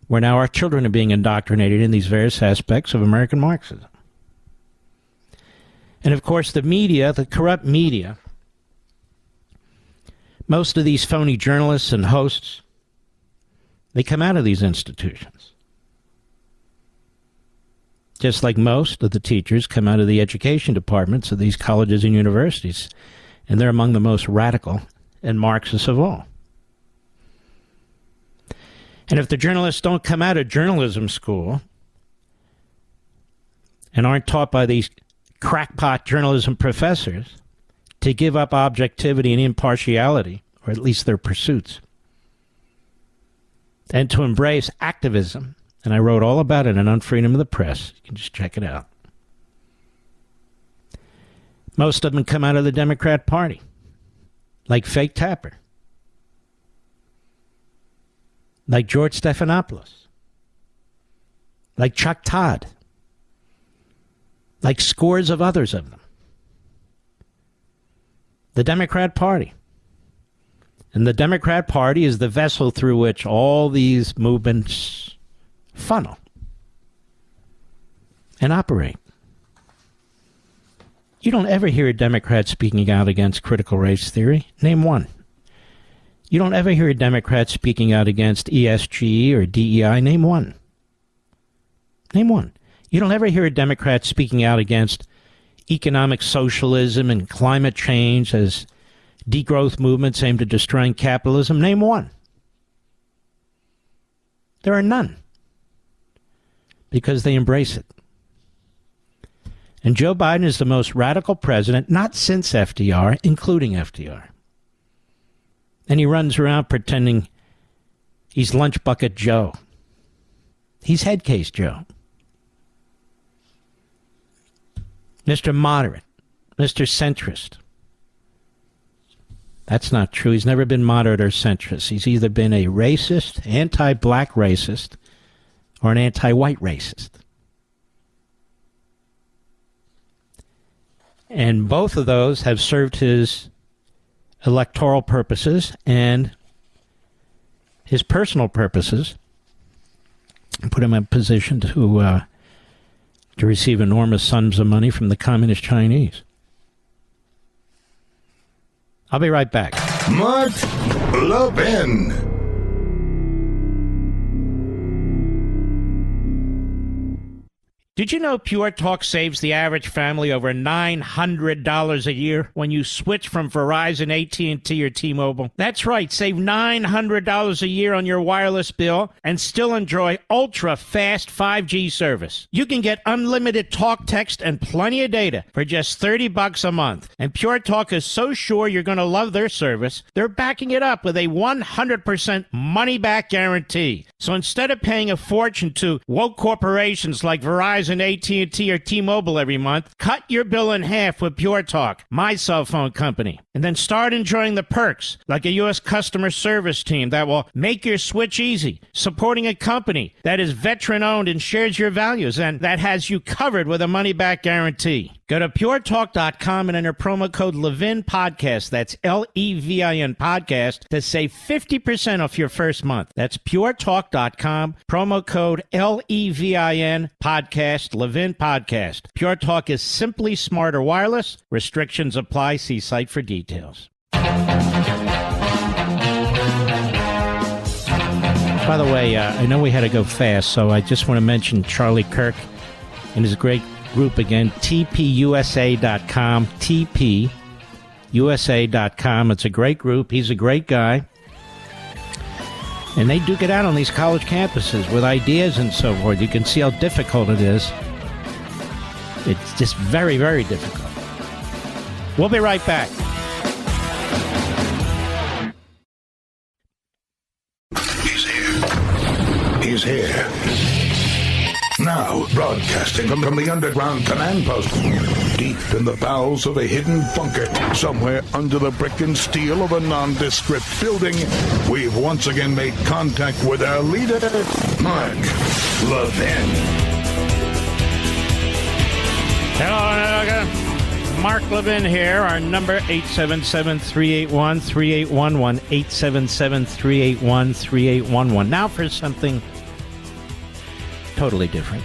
where now our children are being indoctrinated in these various aspects of American Marxism. And of course, the media, the corrupt media, most of these phony journalists and hosts, they come out of these institutions. Just like most of the teachers come out of the education departments of these colleges and universities, and they're among the most radical and Marxist of all. And if the journalists don't come out of journalism school and aren't taught by these crackpot journalism professors to give up objectivity and impartiality, or at least their pursuits, and to embrace activism, and I wrote all about it on Freedom of the Press. You can just check it out. Most of them come out of the Democrat Party, like Fake Tapper, like George Stephanopoulos, like Chuck Todd, like scores of others of them. The Democrat Party. And the Democrat Party is the vessel through which all these movements funnel and operate. You don't ever hear a Democrat speaking out against critical race theory. Name one. You don't ever hear a Democrat speaking out against ESG or DEI. Name one. Name one. You don't ever hear a Democrat speaking out against economic socialism and climate change as degrowth movements aimed at destroying capitalism. Name one. There are none. Because they embrace it. And Joe Biden is the most radical president, not since FDR, including FDR. And he runs around pretending he's Lunch Bucket Joe. He's Head Case Joe. Mr. Moderate. Mr. Centrist. That's not true. He's never been moderate or centrist. He's either been a racist, anti-black racist, or an anti-white racist. And both of those have served his electoral purposes and his personal purposes, and put him in a position to receive enormous sums of money from the communist Chinese. I'll be right back. Mark Levin. Did you know Pure Talk saves the average family over $900 a year when you switch from Verizon, AT&T, or T-Mobile? That's right, save $900 a year on your wireless bill and still enjoy ultra-fast 5G service. You can get unlimited talk, text, and plenty of data for just $30 a month. And Pure Talk is so sure you're going to love their service, they're backing it up with a 100% money-back guarantee. So instead of paying a fortune to woke corporations like Verizon, AT&T, or T-Mobile every month, cut your bill in half with Pure Talk, my cell phone company. And then start enjoying the perks, like a U.S. customer service team that will make your switch easy, supporting a company that is veteran-owned and shares your values, and that has you covered with a money-back guarantee. Go to puretalk.com and enter promo code Levin Podcast. That's Levin Podcast to save 50% off your first month. That's puretalk.com, promo code Levin Podcast, Levin Podcast. Pure Talk is simply smarter wireless. Restrictions apply. See site for details. By the way, I know we had to go fast, so I just want to mention Charlie Kirk and his great group again, tpusa.com, tpusa.com. It's a great group. He's a great guy. And they do get out on these college campuses with ideas and so forth. You can see how difficult it is. It's just very, very difficult. We'll be right back. He's here. Now, broadcasting from the underground command post, deep in the bowels of a hidden bunker, somewhere under the brick and steel of a nondescript building, we've once again made contact with our leader, Mark Levin. Hello, America. Mark Levin here. Our number, 877-381-3811, 877-381-3811. Now for something totally different.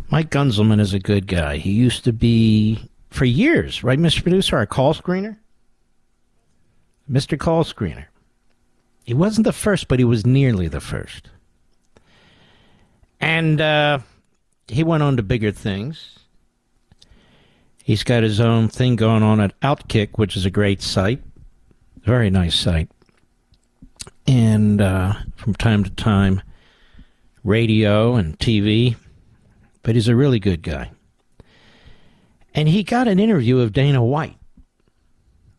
Mike Gunzelman is a good guy. He used to be, for years, right, Mr. Producer, our call screener? Mr. Call Screener. He wasn't the first, but he was nearly the first. And he went on to bigger things. He's got his own thing going on at Outkick, which is a great site. Very nice site. And from time to time, radio and TV, but he's a really good guy. And he got an interview of Dana White,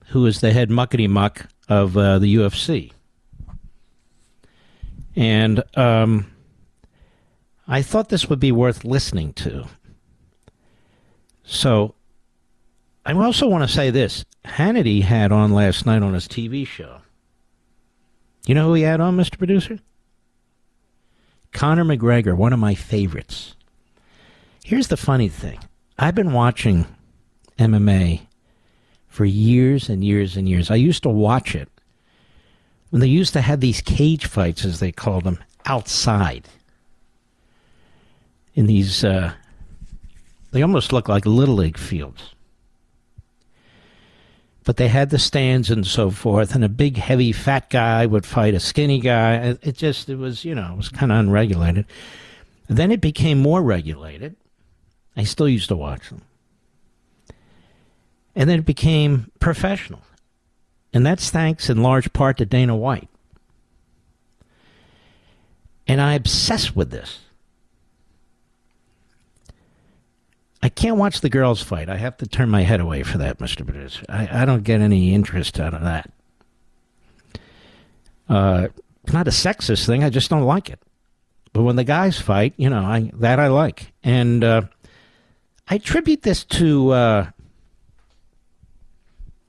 who is the head muckety-muck of the UFC. And I thought this would be worth listening to. So I also want to say this. Hannity had on last night on his TV show. You know who he had on, Mr. Producer? Conor McGregor, one of my favorites. Here's the funny thing. I've been watching MMA for years and years and years. I used to watch it when they used to have these cage fights, as they called them, outside. In these, they almost look like Little League fields. But they had the stands and so forth, and a big, heavy, fat guy would fight a skinny guy. It was kind of unregulated. And then it became more regulated. I still used to watch them. And then it became professional. And that's thanks in large part to Dana White. And I obsessed with this. I can't watch the girls fight. I have to turn my head away for that, Mr. Producer. I don't get any interest out of that. It's not a sexist thing. I just don't like it. But when the guys fight, I like. And I attribute this to...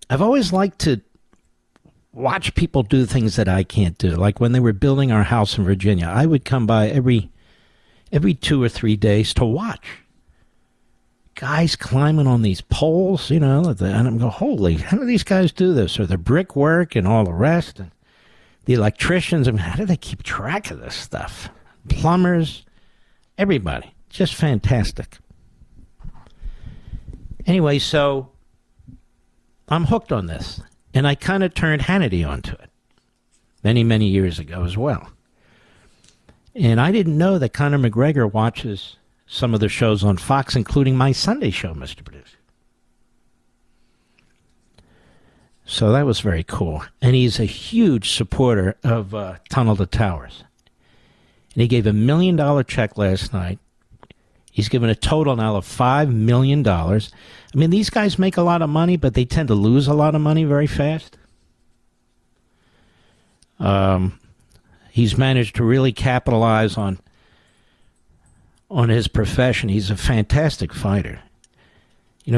I've always liked to watch people do things that I can't do. Like when they were building our house in Virginia, I would come by every 2 or 3 days to watch. Guys climbing on these poles, and I'm going, holy, how do these guys do this? Or the brickwork and all the rest, and the electricians. I mean, how do they keep track of this stuff? Plumbers, everybody. Just fantastic. Anyway, so I'm hooked on this, and I kind of turned Hannity onto it many, many years ago as well. And I didn't know that Conor McGregor watches some of the shows on Fox, including my Sunday show, Mr. Producer. So that was very cool. And he's a huge supporter of Tunnel to Towers. And he gave $1 million check last night. He's given a total now of $5 million. I mean, these guys make a lot of money, but they tend to lose a lot of money very fast. He's managed to really capitalize on his profession. He's a fantastic fighter.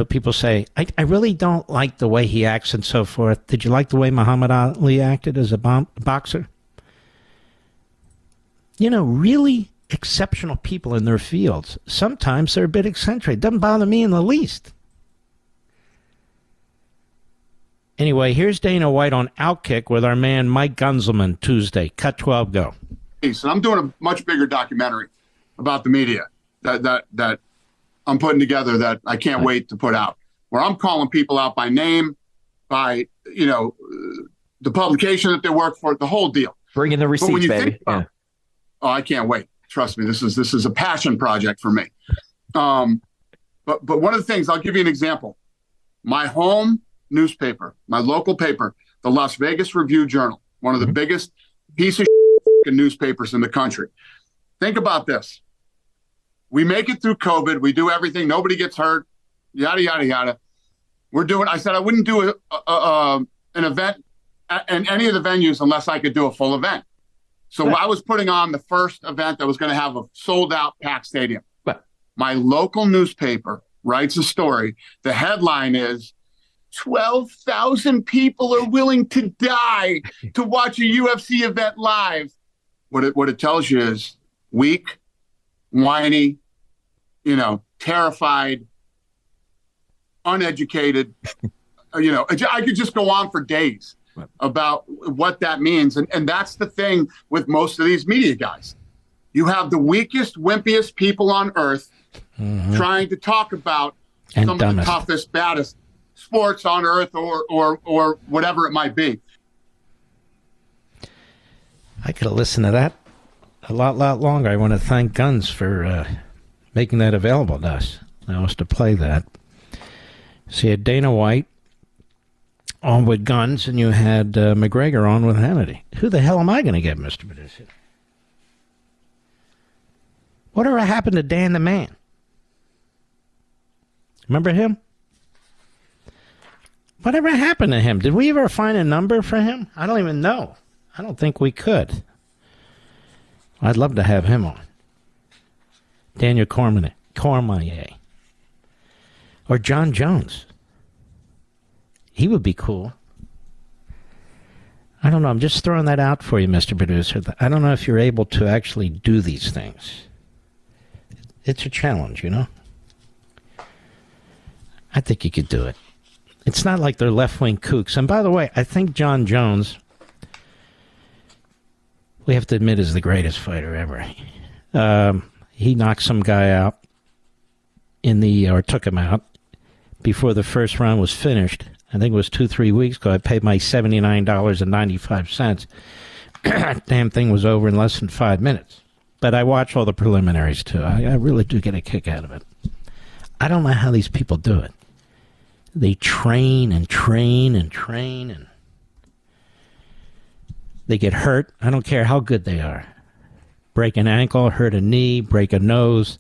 People say, I really don't like the way he acts and so forth. Did you like the way Muhammad Ali acted as a boxer? Really, exceptional people in their fields. Sometimes they're a bit eccentric. Doesn't bother me in the least. Anyway, here's Dana White on Outkick with our man Mike Gunzelman Tuesday. Cut 12, go. So I'm doing a much bigger documentary about the media that I'm putting together that I can't wait to put out, where I'm calling people out by name, by, the publication that they work for, the whole deal. Bring in the receipts, baby. Oh, I can't wait. Trust me, this is a passion project for me. But one of the things, I'll give you an example. My home newspaper, my local paper, the Las Vegas Review-Journal, one of the biggest piece of newspapers in the country. Think about this. We make it through COVID. We do everything. Nobody gets hurt. Yada, yada, yada. I said I wouldn't do an event in any of the venues unless I could do a full event. So I was putting on the first event that was going to have a sold-out packed stadium. My local newspaper writes a story. The headline is, 12,000 people are willing to die to watch a UFC event live. What it tells you is weak, whiny, terrified, uneducated. I could just go on for days about what that means. And that's the thing with most of these media guys. You have the weakest, wimpiest people on earth trying to talk about some of the toughest, baddest sports on earth or whatever it might be. I could have listened to that a lot longer. I want to thank Guns for making that available to us. I was to play that. So you had Dana White on with Guns, and you had McGregor on with Hannity. Who the hell am I going to get, Mr. Producer? Whatever happened to Dan the Man? Remember him? Whatever happened to him? Did we ever find a number for him? I don't even know. I don't think we could. I'd love to have him on. Daniel Cormier. Or John Jones. He would be cool. I don't know. I'm just throwing that out for you, Mr. Producer. I don't know if you're able to actually do these things. It's a challenge, I think you could do it. It's not like they're left-wing kooks. And by the way, I think John Jones, we have to admit, is the greatest fighter ever. He knocked some guy out or took him out before the first round was finished. I think it was 2-3 weeks ago. I paid my $79.95. Damn thing was over in less than 5 minutes. But I watch all the preliminaries, too. I really do get a kick out of it. I don't know how these people do it. They train and train and train, and they get hurt. I don't care how good they are. Break an ankle, hurt a knee, break a nose.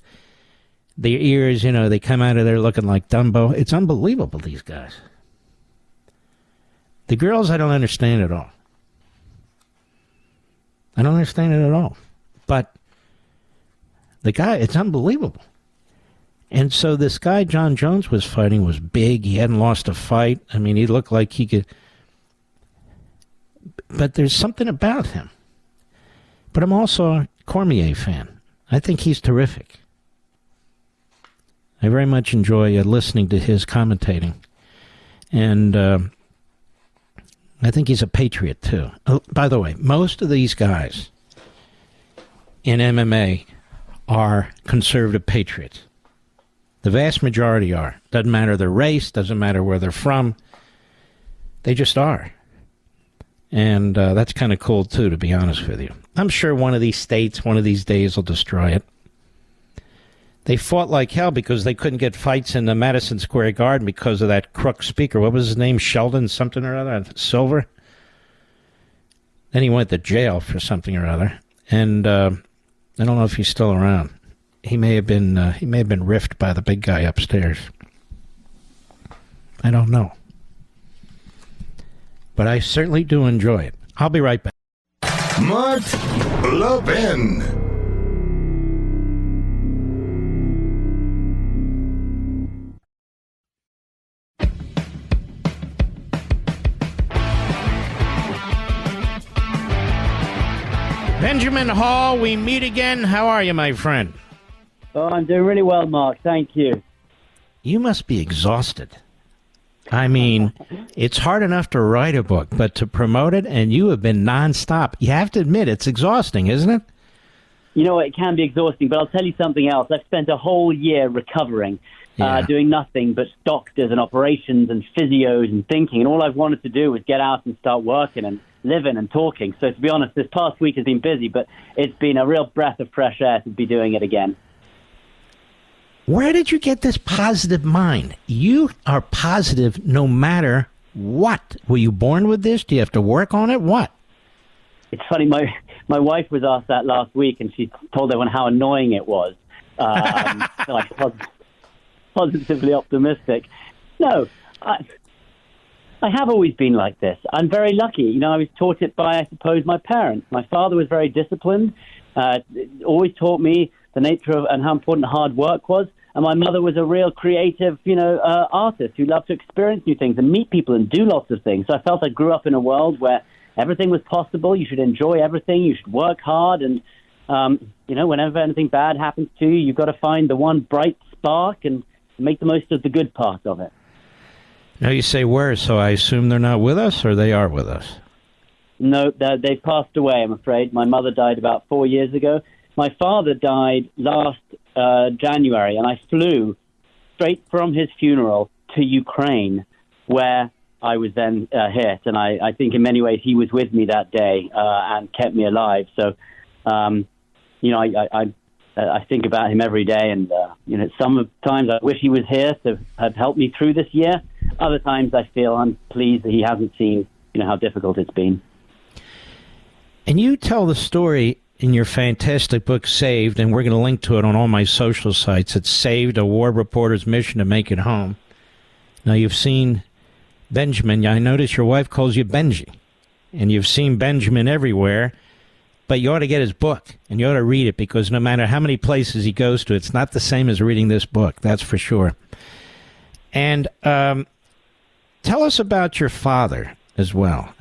Their ears, they come out of there looking like Dumbo. It's unbelievable, these guys. The girls, I don't understand at all. I don't understand it at all. But the guy, it's unbelievable. And so this guy John Jones was fighting was big. He hadn't lost a fight. I mean, he looked like he could. But there's something about him. But I'm also a Cormier fan. I think he's terrific. I very much enjoy listening to his commentating. And I think he's a patriot, too. Oh, by the way, most of these guys in MMA are conservative patriots. The vast majority are. Doesn't matter their race, doesn't matter where they're from. They just are. And that's kind of cool, too, to be honest with you. I'm sure one of these states, one of these days, will destroy it. They fought like hell because they couldn't get fights in the Madison Square Garden because of that crook speaker. What was his name? Sheldon something or other? Silver? Then he went to jail for something or other. And I don't know if he's still around. He may have been riffed by the big guy upstairs. I don't know. But I certainly do enjoy it. I'll be right back. Mark Levin. Benjamin Hall, we meet again. How are you, my friend? Oh, I'm doing really well, Mark. Thank you. You must be exhausted. I mean, it's hard enough to write a book, but to promote it, and you have been nonstop. You have to admit, it's exhausting, isn't it? You know, it can be exhausting, but I'll tell you something else. I've spent a whole year recovering, doing nothing but doctors and operations and physios and thinking, and all I've wanted to do was get out and start working and living and talking. So to be honest, this past week has been busy, but it's been a real breath of fresh air to be doing it again. Where did you get this positive mind? You are positive no matter what. Were you born with this? Do you have to work on it? What? It's funny, my wife was asked that last week, and she told everyone how annoying it was. Like positively optimistic. No, I have always been like this. I'm very lucky. You know, I was taught it by, I suppose, my parents. My father was very disciplined, always taught me the nature of and how important hard work was. And my mother was a real creative, artist who loved to experience new things and meet people and do lots of things. So I felt I grew up in a world where everything was possible. You should enjoy everything. You should work hard. And, whenever anything bad happens to you, you've got to find the one bright spark and make the most of the good part of it. Now you say where, so I assume they're not with us, or they are with us? No, they've passed away, I'm afraid. My mother died about 4 years ago. My father died last January, and I flew straight from his funeral to Ukraine, where I was then hit. And I think in many ways he was with me that day and kept me alive. So, I think about him every day. And, sometimes I wish he was here to have helped me through this year. Other times I feel I'm pleased that he hasn't seen, how difficult it's been. And you tell the story in your fantastic book, Saved, and we're going to link to it on all my social sites. It's Saved, a war reporter's mission to make it home. Now, you've seen Benjamin. I notice your wife calls you Benji, and you've seen Benjamin everywhere, but you ought to get his book, and you ought to read it, because no matter how many places he goes to, it's not the same as reading this book, that's for sure. And tell us about your father as well.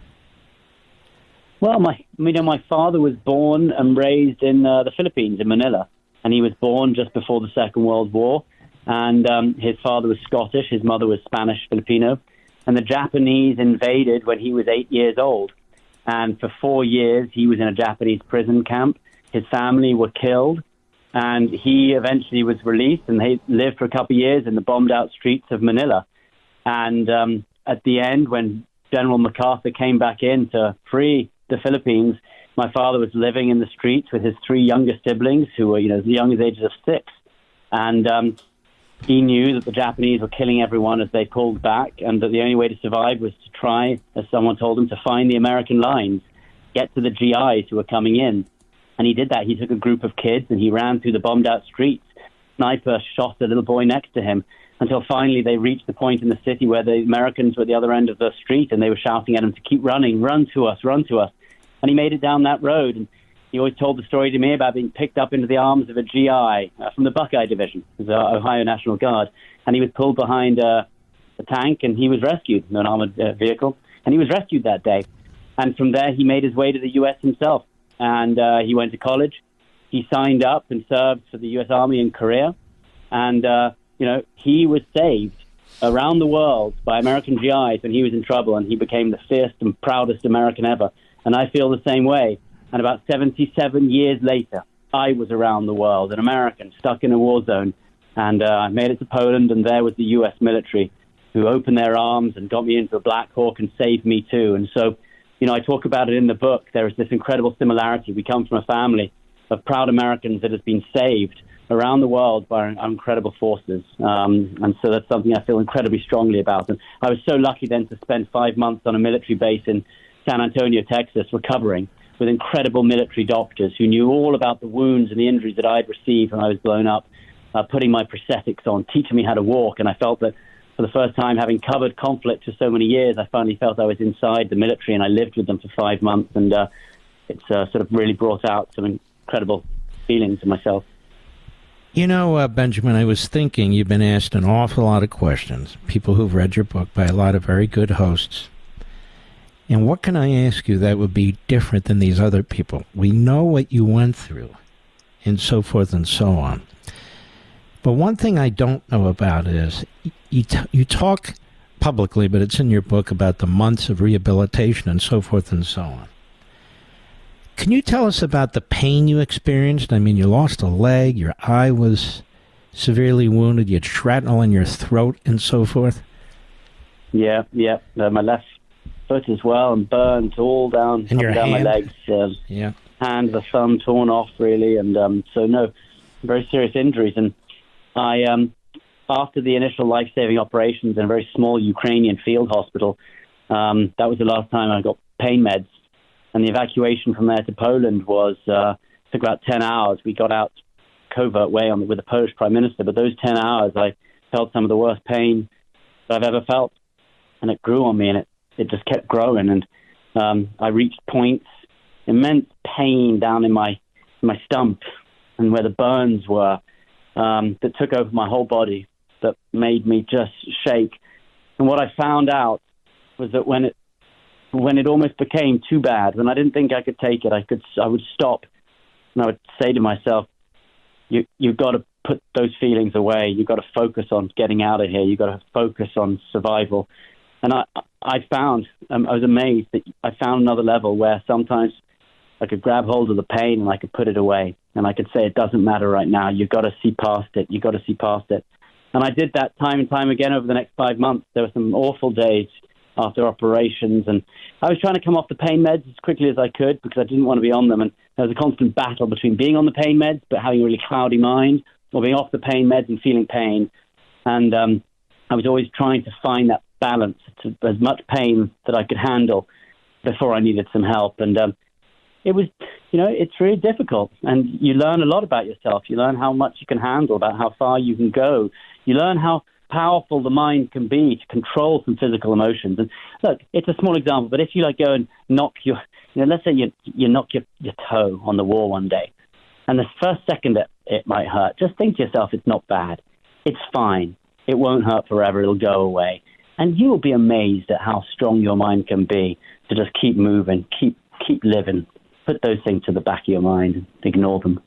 Well, my father was born and raised in the Philippines, in Manila, and he was born just before the Second World War. And his father was Scottish, his mother was Spanish-Filipino, and the Japanese invaded when he was 8 years old. And for 4 years, he was in a Japanese prison camp. His family were killed, and he eventually was released, and he lived for a couple of years in the bombed-out streets of Manila. And at the end, when General MacArthur came back in to free the Philippines, my father was living in the streets with his three younger siblings who were, as young as ages of 6. And he knew that the Japanese were killing everyone as they pulled back, and that the only way to survive was to try, as someone told him, to find the American lines, get to the GIs who were coming in. And he did that. He took a group of kids and he ran through the bombed-out streets. Sniper shot a little boy next to him, until finally they reached the point in the city where the Americans were at the other end of the street, and they were shouting at him to keep running, run to us, run to us. And he made it down that road, and he always told the story to me about being picked up into the arms of a GI from the Buckeye Division, the Ohio National Guard, and he was pulled behind a tank, and he was rescued in an armored vehicle, and he was rescued that day. And from there, he made his way to the U.S. himself, and he went to college. He signed up and served for the U.S. Army in Korea, and he was saved around the world by American GIs when he was in trouble, and he became the fiercest and proudest American ever. And I feel the same way. And about 77 years later, I was around the world, an American stuck in a war zone. And I made it to Poland, and there was the U.S. military who opened their arms and got me into a Black Hawk and saved me too. And so, I talk about it in the book. There is this incredible similarity. We come from a family of proud Americans that has been saved around the world by our incredible forces. And so that's something I feel incredibly strongly about. And I was so lucky then to spend 5 months on a military base in San Antonio, Texas, recovering with incredible military doctors who knew all about the wounds and the injuries that I'd received when I was blown up, putting my prosthetics on, teaching me how to walk. And I felt that for the first time, having covered conflict for so many years, I finally felt I was inside the military, and I lived with them for 5 months. And it's sort of really brought out some incredible feelings in myself. Benjamin, I was thinking you've been asked an awful lot of questions, people who've read your book by a lot of very good hosts. And what can I ask you that would be different than these other people? We know what you went through, and so forth and so on. But one thing I don't know about is you talk publicly, but it's in your book, about the months of rehabilitation and so forth and so on. Can you tell us about the pain you experienced? I mean, you lost a leg, your eye was severely wounded, you had shrapnel in your throat and so forth. Yeah. My left foot as well, and burns all down, and your down hand? my legs. Hand, the thumb torn off, really, and so no, very serious injuries. And I, after the initial life-saving operations in a very small Ukrainian field hospital, that was the last time I got pain meds. And the evacuation from there to Poland took about 10 hours. We got out covert way with the Polish Prime Minister, but those 10 hours I felt some of the worst pain that I've ever felt. And it grew on me, and it just kept growing. And I reached points, immense pain down in my stump and where the burns were, that took over my whole body, that made me just shake. And what I found out was that when it almost became too bad, when I didn't think I could take it, I would stop, and I would say to myself, you've got to put those feelings away. You've got to focus on getting out of here. You've got to focus on survival. And I found, I was amazed that I found another level where sometimes I could grab hold of the pain and I could put it away. And I could say, it doesn't matter right now. You've got to see past it. You've got to see past it. And I did that time and time again over the next 5 months. There were some awful days after operations, and I was trying to come off the pain meds as quickly as I could because I didn't want to be on them. And there was a constant battle between being on the pain meds but having a really cloudy mind, or being off the pain meds and feeling pain. And I was always trying to find that balance, to as much pain that I could handle before I needed some help. And it was, it's really difficult. And you learn a lot about yourself. You learn how much you can handle, about how far you can go. You learn how powerful the mind can be to control some physical emotions. And look, it's a small example, but if you go and knock let's say you knock your toe on the wall one day, and the first second it might hurt, just think to yourself, it's not bad. It's fine. It won't hurt forever. It'll go away. And you will be amazed at how strong your mind can be to just keep moving, keep living. Put those things to the back of your mind and ignore them.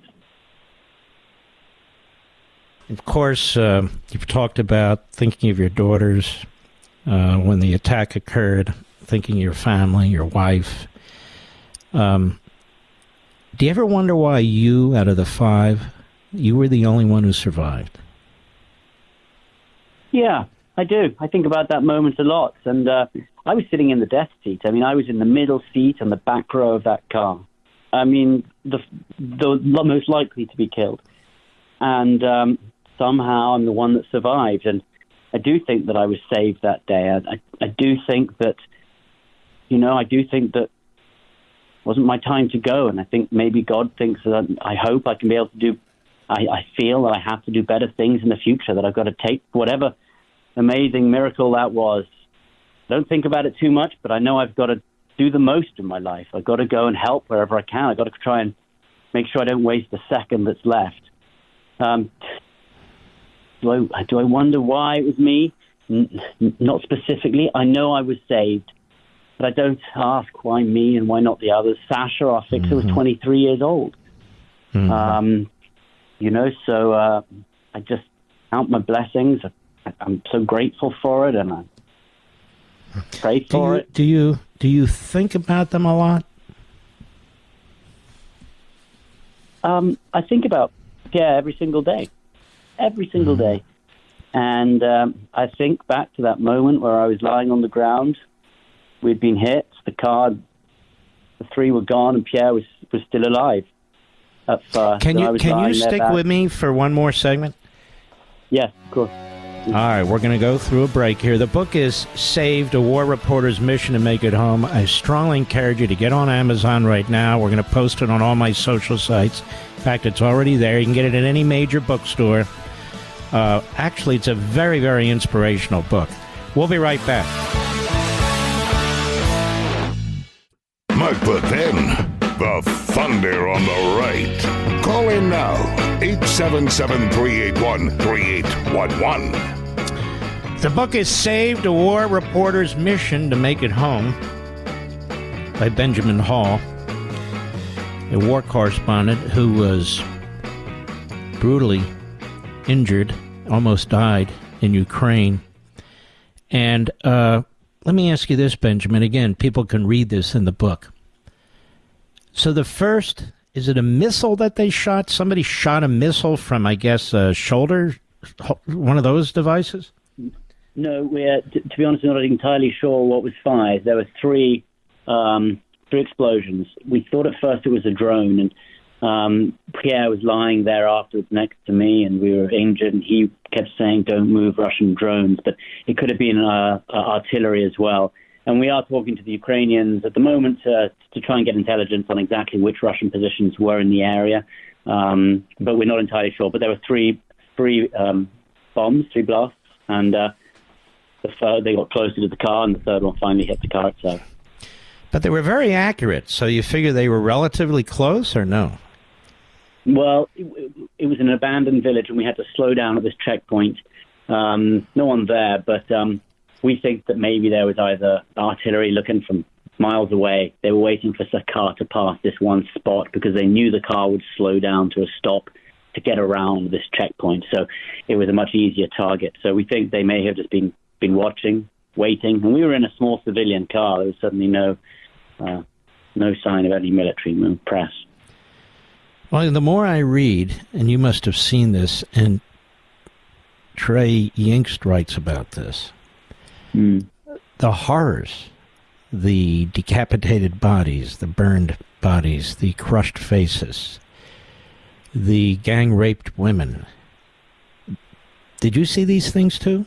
Of course, you've talked about thinking of your daughters when the attack occurred, thinking of your family, your wife. Do you ever wonder why you, out of the 5, you were the only one who survived? Yeah, I do. I think about that moment a lot. And I was sitting in the death seat. I mean, I was in the middle seat on the back row of that car. I mean, the most likely to be killed. And somehow I'm the one that survived. And I do think that I was saved that day. I do think that, it wasn't my time to go. And I think maybe God thinks that I hope I can be able to do, I feel that I have to do better things in the future, that I've got to take whatever amazing miracle that was. I don't think about it too much, but I know I've got to do the most in my life. I've got to go and help wherever I can. I've got to try and make sure I don't waste a second that's left. Do I wonder why it was me? Not specifically. I know I was saved, but I don't ask why me and why not the others. Sasha, our fixer, was 23 years old. So I just count my blessings. I'm so grateful for it, and I pray for it. Do you think about them a lot? I think about every single day. Every single day. And I think back to that moment where I was lying on the ground. We'd been hit. The 3 were gone, and Pierre was still alive at first. Can you stick with me for one more segment? Yes, of course. All right, we're going to go through a break here. The book is Saved, A War Reporter's Mission to Make It Home. I strongly encourage you to get on Amazon right now. We're going to post it on all my social sites. In fact, it's already there. You can get it at any major bookstore. Actually, it's a very, very inspirational book. We'll be right back. Mark the 10. The Thunder on the right. Call in now. 877-381-3811. The book is Saved, A War Reporter's Mission to Make It Home. by Benjamin Hall, a war correspondent who was brutally injured, almost died in Ukraine. And let me ask you this, Benjamin. Again, people can read this in the book. So the first, is it a missile that they shot? Somebody shot a missile from, I guess, a shoulder, one of those devices? No, to be honest, we're not entirely sure what was fired. There were three explosions. We thought at first it was a drone, and Pierre was lying there afterwards next to me, and we were injured, and he kept saying, "Don't move, Russian drones," but it could have been artillery as well. And we are talking to the Ukrainians at the moment to try and get intelligence on exactly which Russian positions were in the area, but we're not entirely sure. But there were three bombs, three blasts, and they got closer to the car, and the third one finally hit the car itself. But they were very accurate, so you figure they were relatively close, or no? Well, it was an abandoned village, and we had to slow down at this checkpoint. No one there, but we think that maybe there was either artillery looking from miles away. They were waiting for the car to pass this one spot because they knew the car would slow down to a stop to get around this checkpoint. So it was a much easier target. So we think they may have just been watching, waiting. And we were in a small civilian car. There was certainly no sign of any military press. Well, the more I read, and you must have seen this, and Trey Yingst writes about this, the horrors, the decapitated bodies, the burned bodies, the crushed faces, the gang-raped women. Did you see these things too?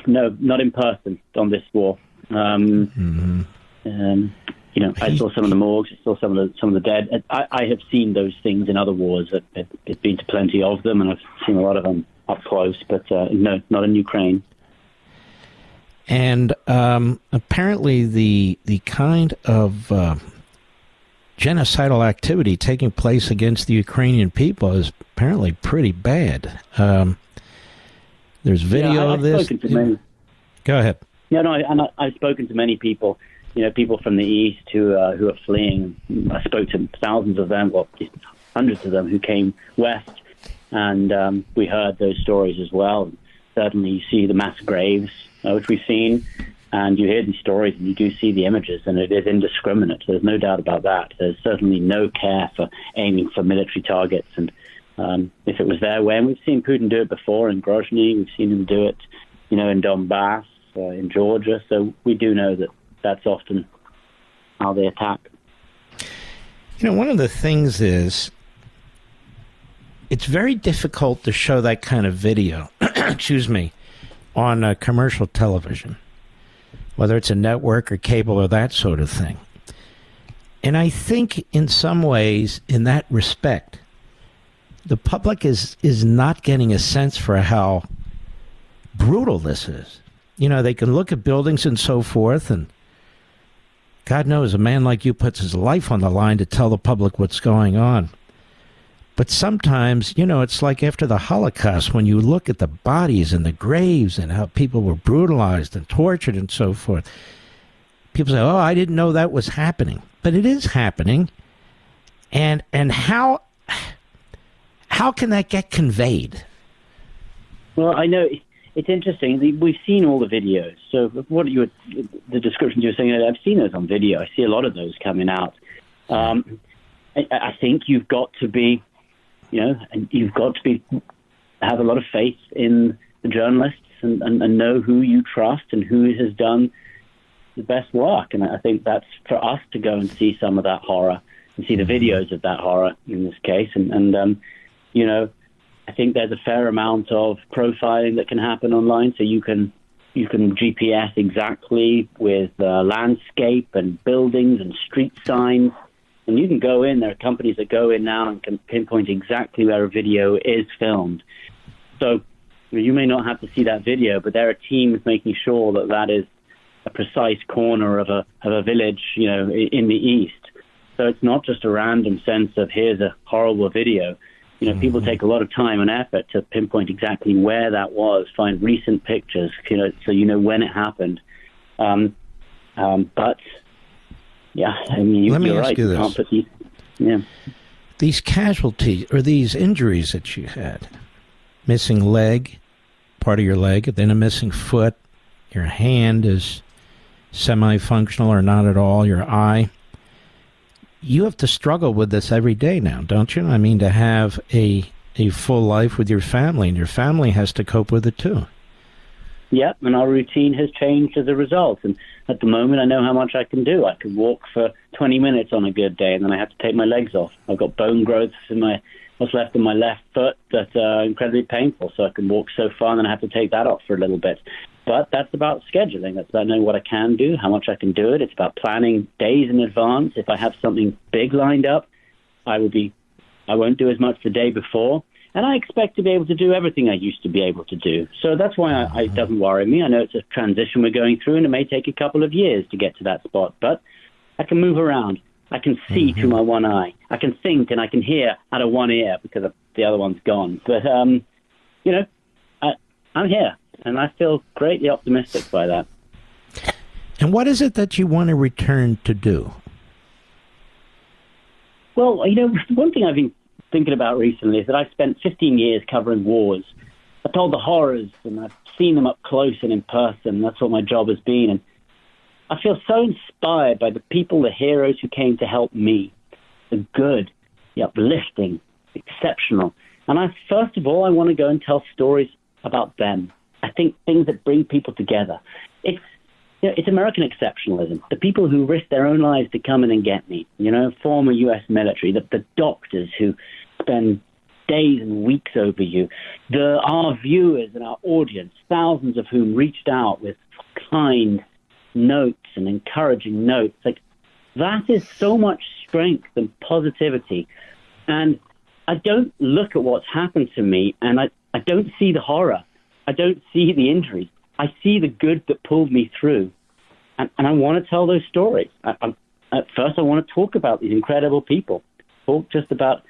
No, not in person on this war. I saw some of the morgues, I saw some of the dead. I have seen those things in other wars. I've been to plenty of them, and I've seen a lot of them up close, but no, not in Ukraine. And apparently the kind of genocidal activity taking place against the Ukrainian people is apparently pretty bad. There's video of this. Go ahead. Yeah, no, I've spoken to many people, people from the East who are fleeing. I spoke to thousands of them, well, hundreds of them who came west, and we heard those stories as well. Certainly you see the mass graves, which we've seen, and you hear these stories and you do see the images, and it is indiscriminate. There's no doubt about that. There's certainly no care for aiming for military targets, and if it was their way, and we've seen Putin do it before in Grozny, we've seen him do it, in Donbass, in Georgia, so we do know that that's often how they attack. One of the things is it's very difficult to show that kind of video, on commercial television, whether it's a network or cable or that sort of thing. And I think in some ways, in that respect, the public is not getting a sense for how brutal this is. They can look at buildings and so forth, and God knows a man like you puts his life on the line to tell the public what's going on. But sometimes, it's like after the Holocaust, when you look at the bodies and the graves and how people were brutalized and tortured and so forth, people say, oh, I didn't know that was happening. But it is happening. And how can that get conveyed? Well, I know it's interesting. We've seen all the videos. So the descriptions you were saying, I've seen those on video. I see a lot of those coming out. I think you've got to be, and you've got to have a lot of faith in the journalists and know who you trust and who has done the best work. And I think that's for us to go and see some of that horror and see the videos of that horror in this case. And I think there's a fair amount of profiling that can happen online. So you can GPS exactly with landscape and buildings and street signs. And you can go in, there are companies that go in now and can pinpoint exactly where a video is filmed. So you may not have to see that video, but there are teams making sure that that is a precise corner of a village, in the east. So it's not just a random sense of here's a horrible video. People take a lot of time and effort to pinpoint exactly where that was, find recent pictures, so when it happened. But yeah, I mean, Let me you're ask right. you You this. can't put These casualties or these injuries that you had, missing leg, part of your leg, then a missing foot, your hand is semi-functional or not at all, your eye. You have to struggle with this every day now, don't you? I mean, to have a full life with your family, and your family has to cope with it too. Yep, and our routine has changed as a result. And at the moment, I know how much I can do. I can walk for 20 minutes on a good day, and then I have to take my legs off. I've got bone growths in what's left of my left foot that are incredibly painful, so I can walk so far, and then I have to take that off for a little bit. But that's about scheduling. That's about knowing what I can do, how much I can do it. It's about planning days in advance. If I have something big lined up, I won't do as much the day before. And I expect to be able to do everything I used to be able to do. So that's why it doesn't worry me. I know it's a transition we're going through, and it may take a couple of years to get to that spot. But I can move around. I can see through my one eye. I can think and I can hear out of one ear because the other one's gone. But, I'm here, and I feel greatly optimistic by that. And what is it that you want to return to do? Well, one thing I've been thinking about recently is that I've spent 15 years covering wars. I've told the horrors, and I've seen them up close and in person. That's what my job has been. And I feel so inspired by the people, the heroes who came to help me, the good, the uplifting, the exceptional. And first of all, I want to go and tell stories about them. I think things that bring people together. It's American exceptionalism. The people who risk their own lives to come in and get me, former U.S. military, the doctors who spend days and weeks over you, our viewers and our audience, thousands of whom reached out with kind notes and encouraging notes. Like, that is so much strength and positivity. And I don't look at what's happened to me, and I don't see the horror. I don't see the injuries. I see the good that pulled me through. And I want to tell those stories. At first, I want to talk about these incredible people. Talk just about,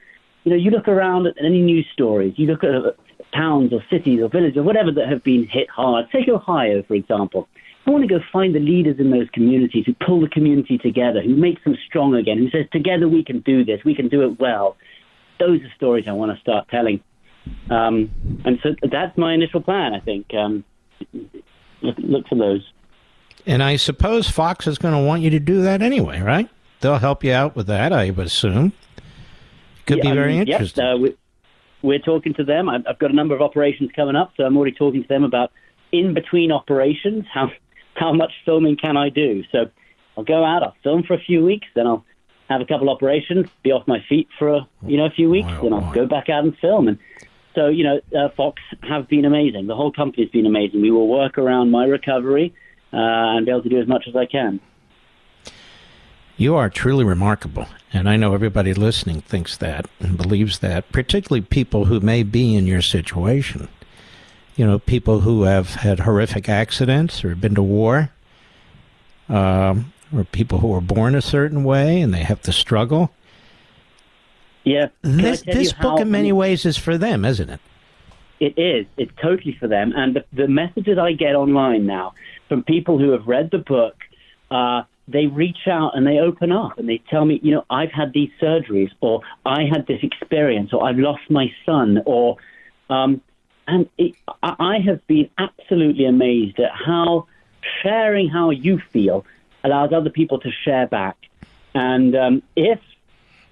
you look around at any news stories. You look at towns or cities or villages or whatever that have been hit hard. Take Ohio, for example. I want to go find the leaders in those communities who pull the community together, who make them strong again, who says, together we can do this, we can do it well. Those are stories I want to start telling. And so that's my initial plan, I think. Look for those. And I suppose Fox is going to want you to do that anyway, right? They'll help you out with that, I would assume. Could be very interesting. Yes, we're talking to them. I've got a number of operations coming up, so I'm already talking to them about in-between operations, how much filming can I do? So I'll go out, I'll film for a few weeks, then I'll have a couple operations, be off my feet for a few weeks, then I'll go back out and film. And so, Fox have been amazing. The whole company's been amazing. We will work around my recovery and be able to do as much as I can. You are truly remarkable, and I know everybody listening thinks that and believes that, particularly people who may be in your situation. People who have had horrific accidents or been to war, or people who were born a certain way and they have to struggle. Yeah. This book in many ways is for them, isn't it? It is. It's totally for them. And the messages I get online now from people who have read the book, they reach out and they open up and they tell me, I've had these surgeries, or I had this experience, or I've lost my son, or I have been absolutely amazed at how sharing how you feel allows other people to share back. And if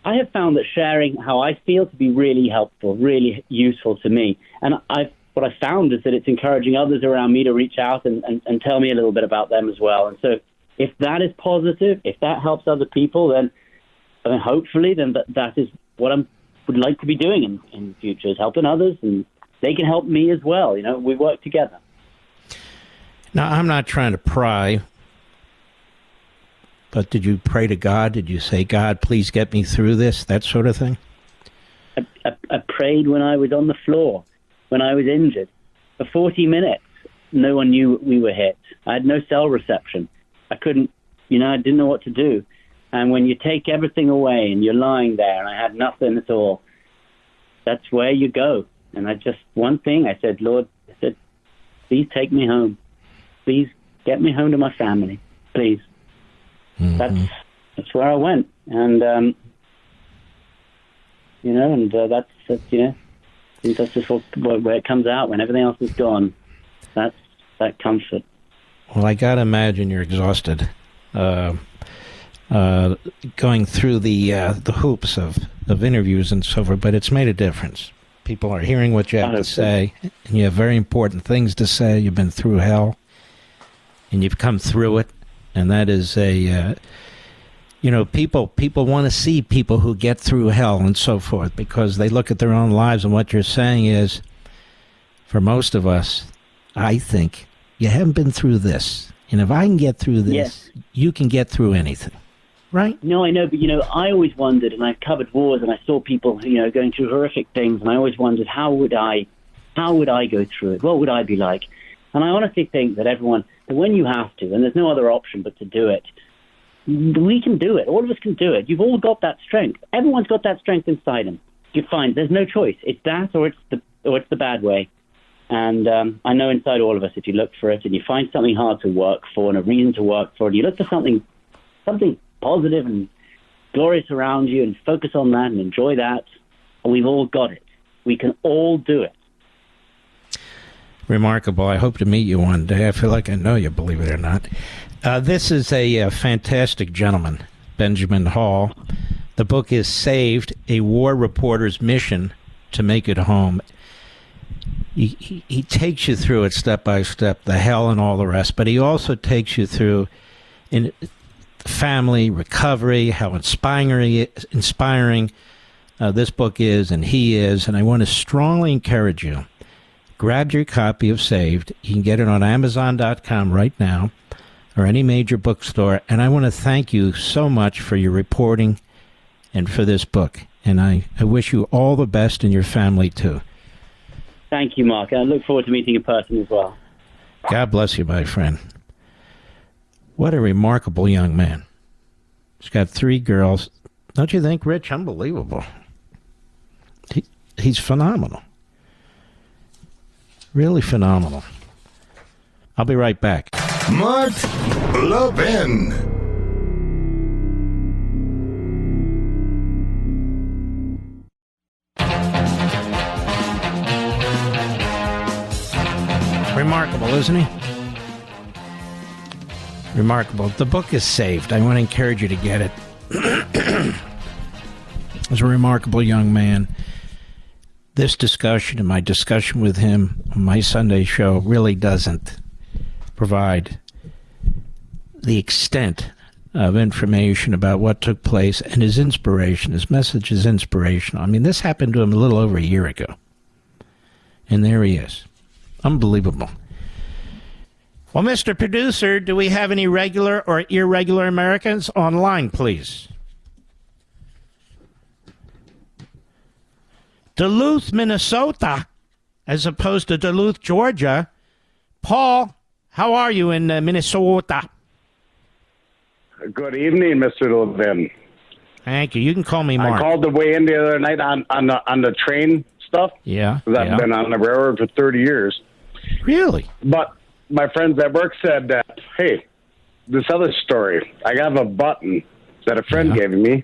I have found that sharing how I feel to be really helpful, really useful to me. And what I found is that it's encouraging others around me to reach out and tell me a little bit about them as well. And so if that is positive, if that helps other people, then hopefully then that is what I would like to be doing in the future, is helping others, and they can help me as well. We work together. Now, I'm not trying to pry, but did you pray to God? Did you say, God, please get me through this, that sort of thing? I prayed when I was on the floor, when I was injured. For 40 minutes, no one knew we were hit. I had no cell reception. I couldn't, I didn't know what to do. And when you take everything away and you're lying there and I had nothing at all, that's where you go. And one thing, I said, Lord, please take me home. Please Get me home to my family, please. Mm-hmm. That's where I went, and that's just where it comes out when everything else is gone. That's that comfort. Well, I gotta imagine you're exhausted, going through the hoops of interviews and so forth. But it's made a difference. People are hearing what you have to say, and you have very important things to say. You've been through hell, and you've come through it, and that is people want to see people who get through hell and so forth, because they look at their own lives, and what you're saying is, for most of us, I think, you haven't been through this. And if I can get through this, you can get through anything. Right? No, I know, but, I always wondered, and I covered wars, and I saw people, going through horrific things, and I always wondered, how would I go through it? What would I be like? And I honestly think that when you have to, and there's no other option but to do it, we can do it. All of us can do it. You've all got that strength. Everyone's got that strength inside them. You find there's no choice. It's that or it's the bad way. And I know inside all of us, if you look for it and you find something hard to work for and a reason to work for, and you look for something positive and glorious around you and focus on that and enjoy that, we've all got it. We can all do it. Remarkable. I hope to meet you one day. I feel like I know you, believe it or not. This is a fantastic gentleman, Benjamin Hall. The book is Saved, A War Reporter's Mission to Make It Home. He takes you through it step by step, the hell and all the rest, but he also takes you through in family, recovery, how inspiring this book is and he is, and I want to strongly encourage you. Grab your copy of Saved. You can get it on Amazon.com right now or any major bookstore, and I want to thank you so much for your reporting and for this book, and I wish you all the best and your family too. Thank you, Mark. I look forward to meeting in person as well. God bless you, my friend. What a remarkable young man. He's got 3 girls. Don't you think, Rich? Unbelievable. He's phenomenal. Really phenomenal. I'll be right back. Mark Levin. Remarkable, isn't he? Remarkable. The book is Saved. I want to encourage you to get it. He's a remarkable young man. This discussion and my discussion with him on my Sunday show really doesn't provide the extent of information about what took place, and his inspiration. His message is inspirational. I mean, this happened to him a little over a year ago. And there he is. Unbelievable. Well, Mr. Producer, do we have any regular or irregular Americans online, please? Duluth, Minnesota, as opposed to Duluth, Georgia. Paul, how are you in Minnesota? Good evening, Mr. Levin. Thank you. You can call me Mark. I called the way in the other night on the train stuff. Yeah. I've been on the railroad for 30 years. Really? But my friends at work said that, hey, this other story, I have a button that a friend gave me,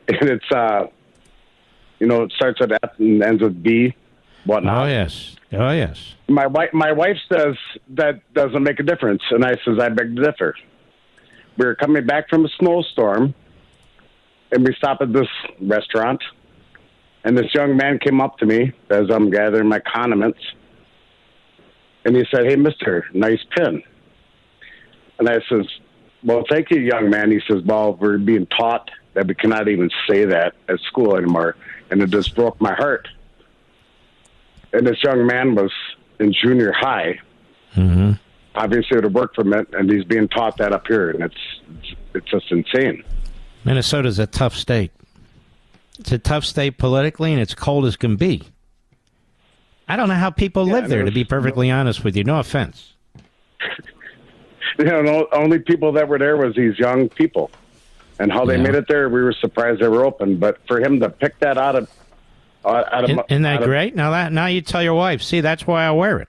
and it's, it starts with F and ends with B, whatnot. Oh, yes. Oh, yes. My wife says that doesn't make a difference, and I says I beg to differ. We were coming back from a snowstorm, and we stopped at this restaurant, and this young man came up to me as I'm gathering my condiments, and he said, "Hey, mister, nice pin." And I says, "Well, thank you, young man." He says, "Well, we're being taught that we cannot even say that at school anymore," and it just broke my heart. And this young man was in junior high, obviously with a work permit, and he's being taught that up here, and it's just insane. Minnesota's a tough state. It's a tough state politically, and it's cold as can be. I don't know how people live there, to be perfectly honest with you. No offense. The only people that were there was these young people. And how they made it there, we were surprised they were open. But for him to pick that out of... Isn't that great? Now you tell your wife. See, that's why I wear it.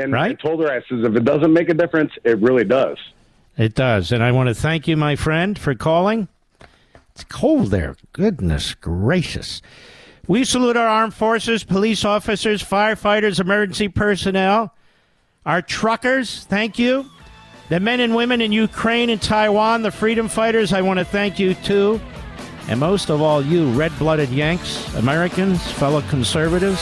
And right? I told her, I says, if it doesn't make a difference, it really does. It does. And I want to thank you, my friend, for calling. It's cold there. Goodness gracious. We salute our armed forces, police officers, firefighters, emergency personnel, our truckers. Thank you. The men and women in Ukraine and Taiwan, the freedom fighters, I want to thank you, too. And most of all, you red-blooded Yanks, Americans, fellow conservatives.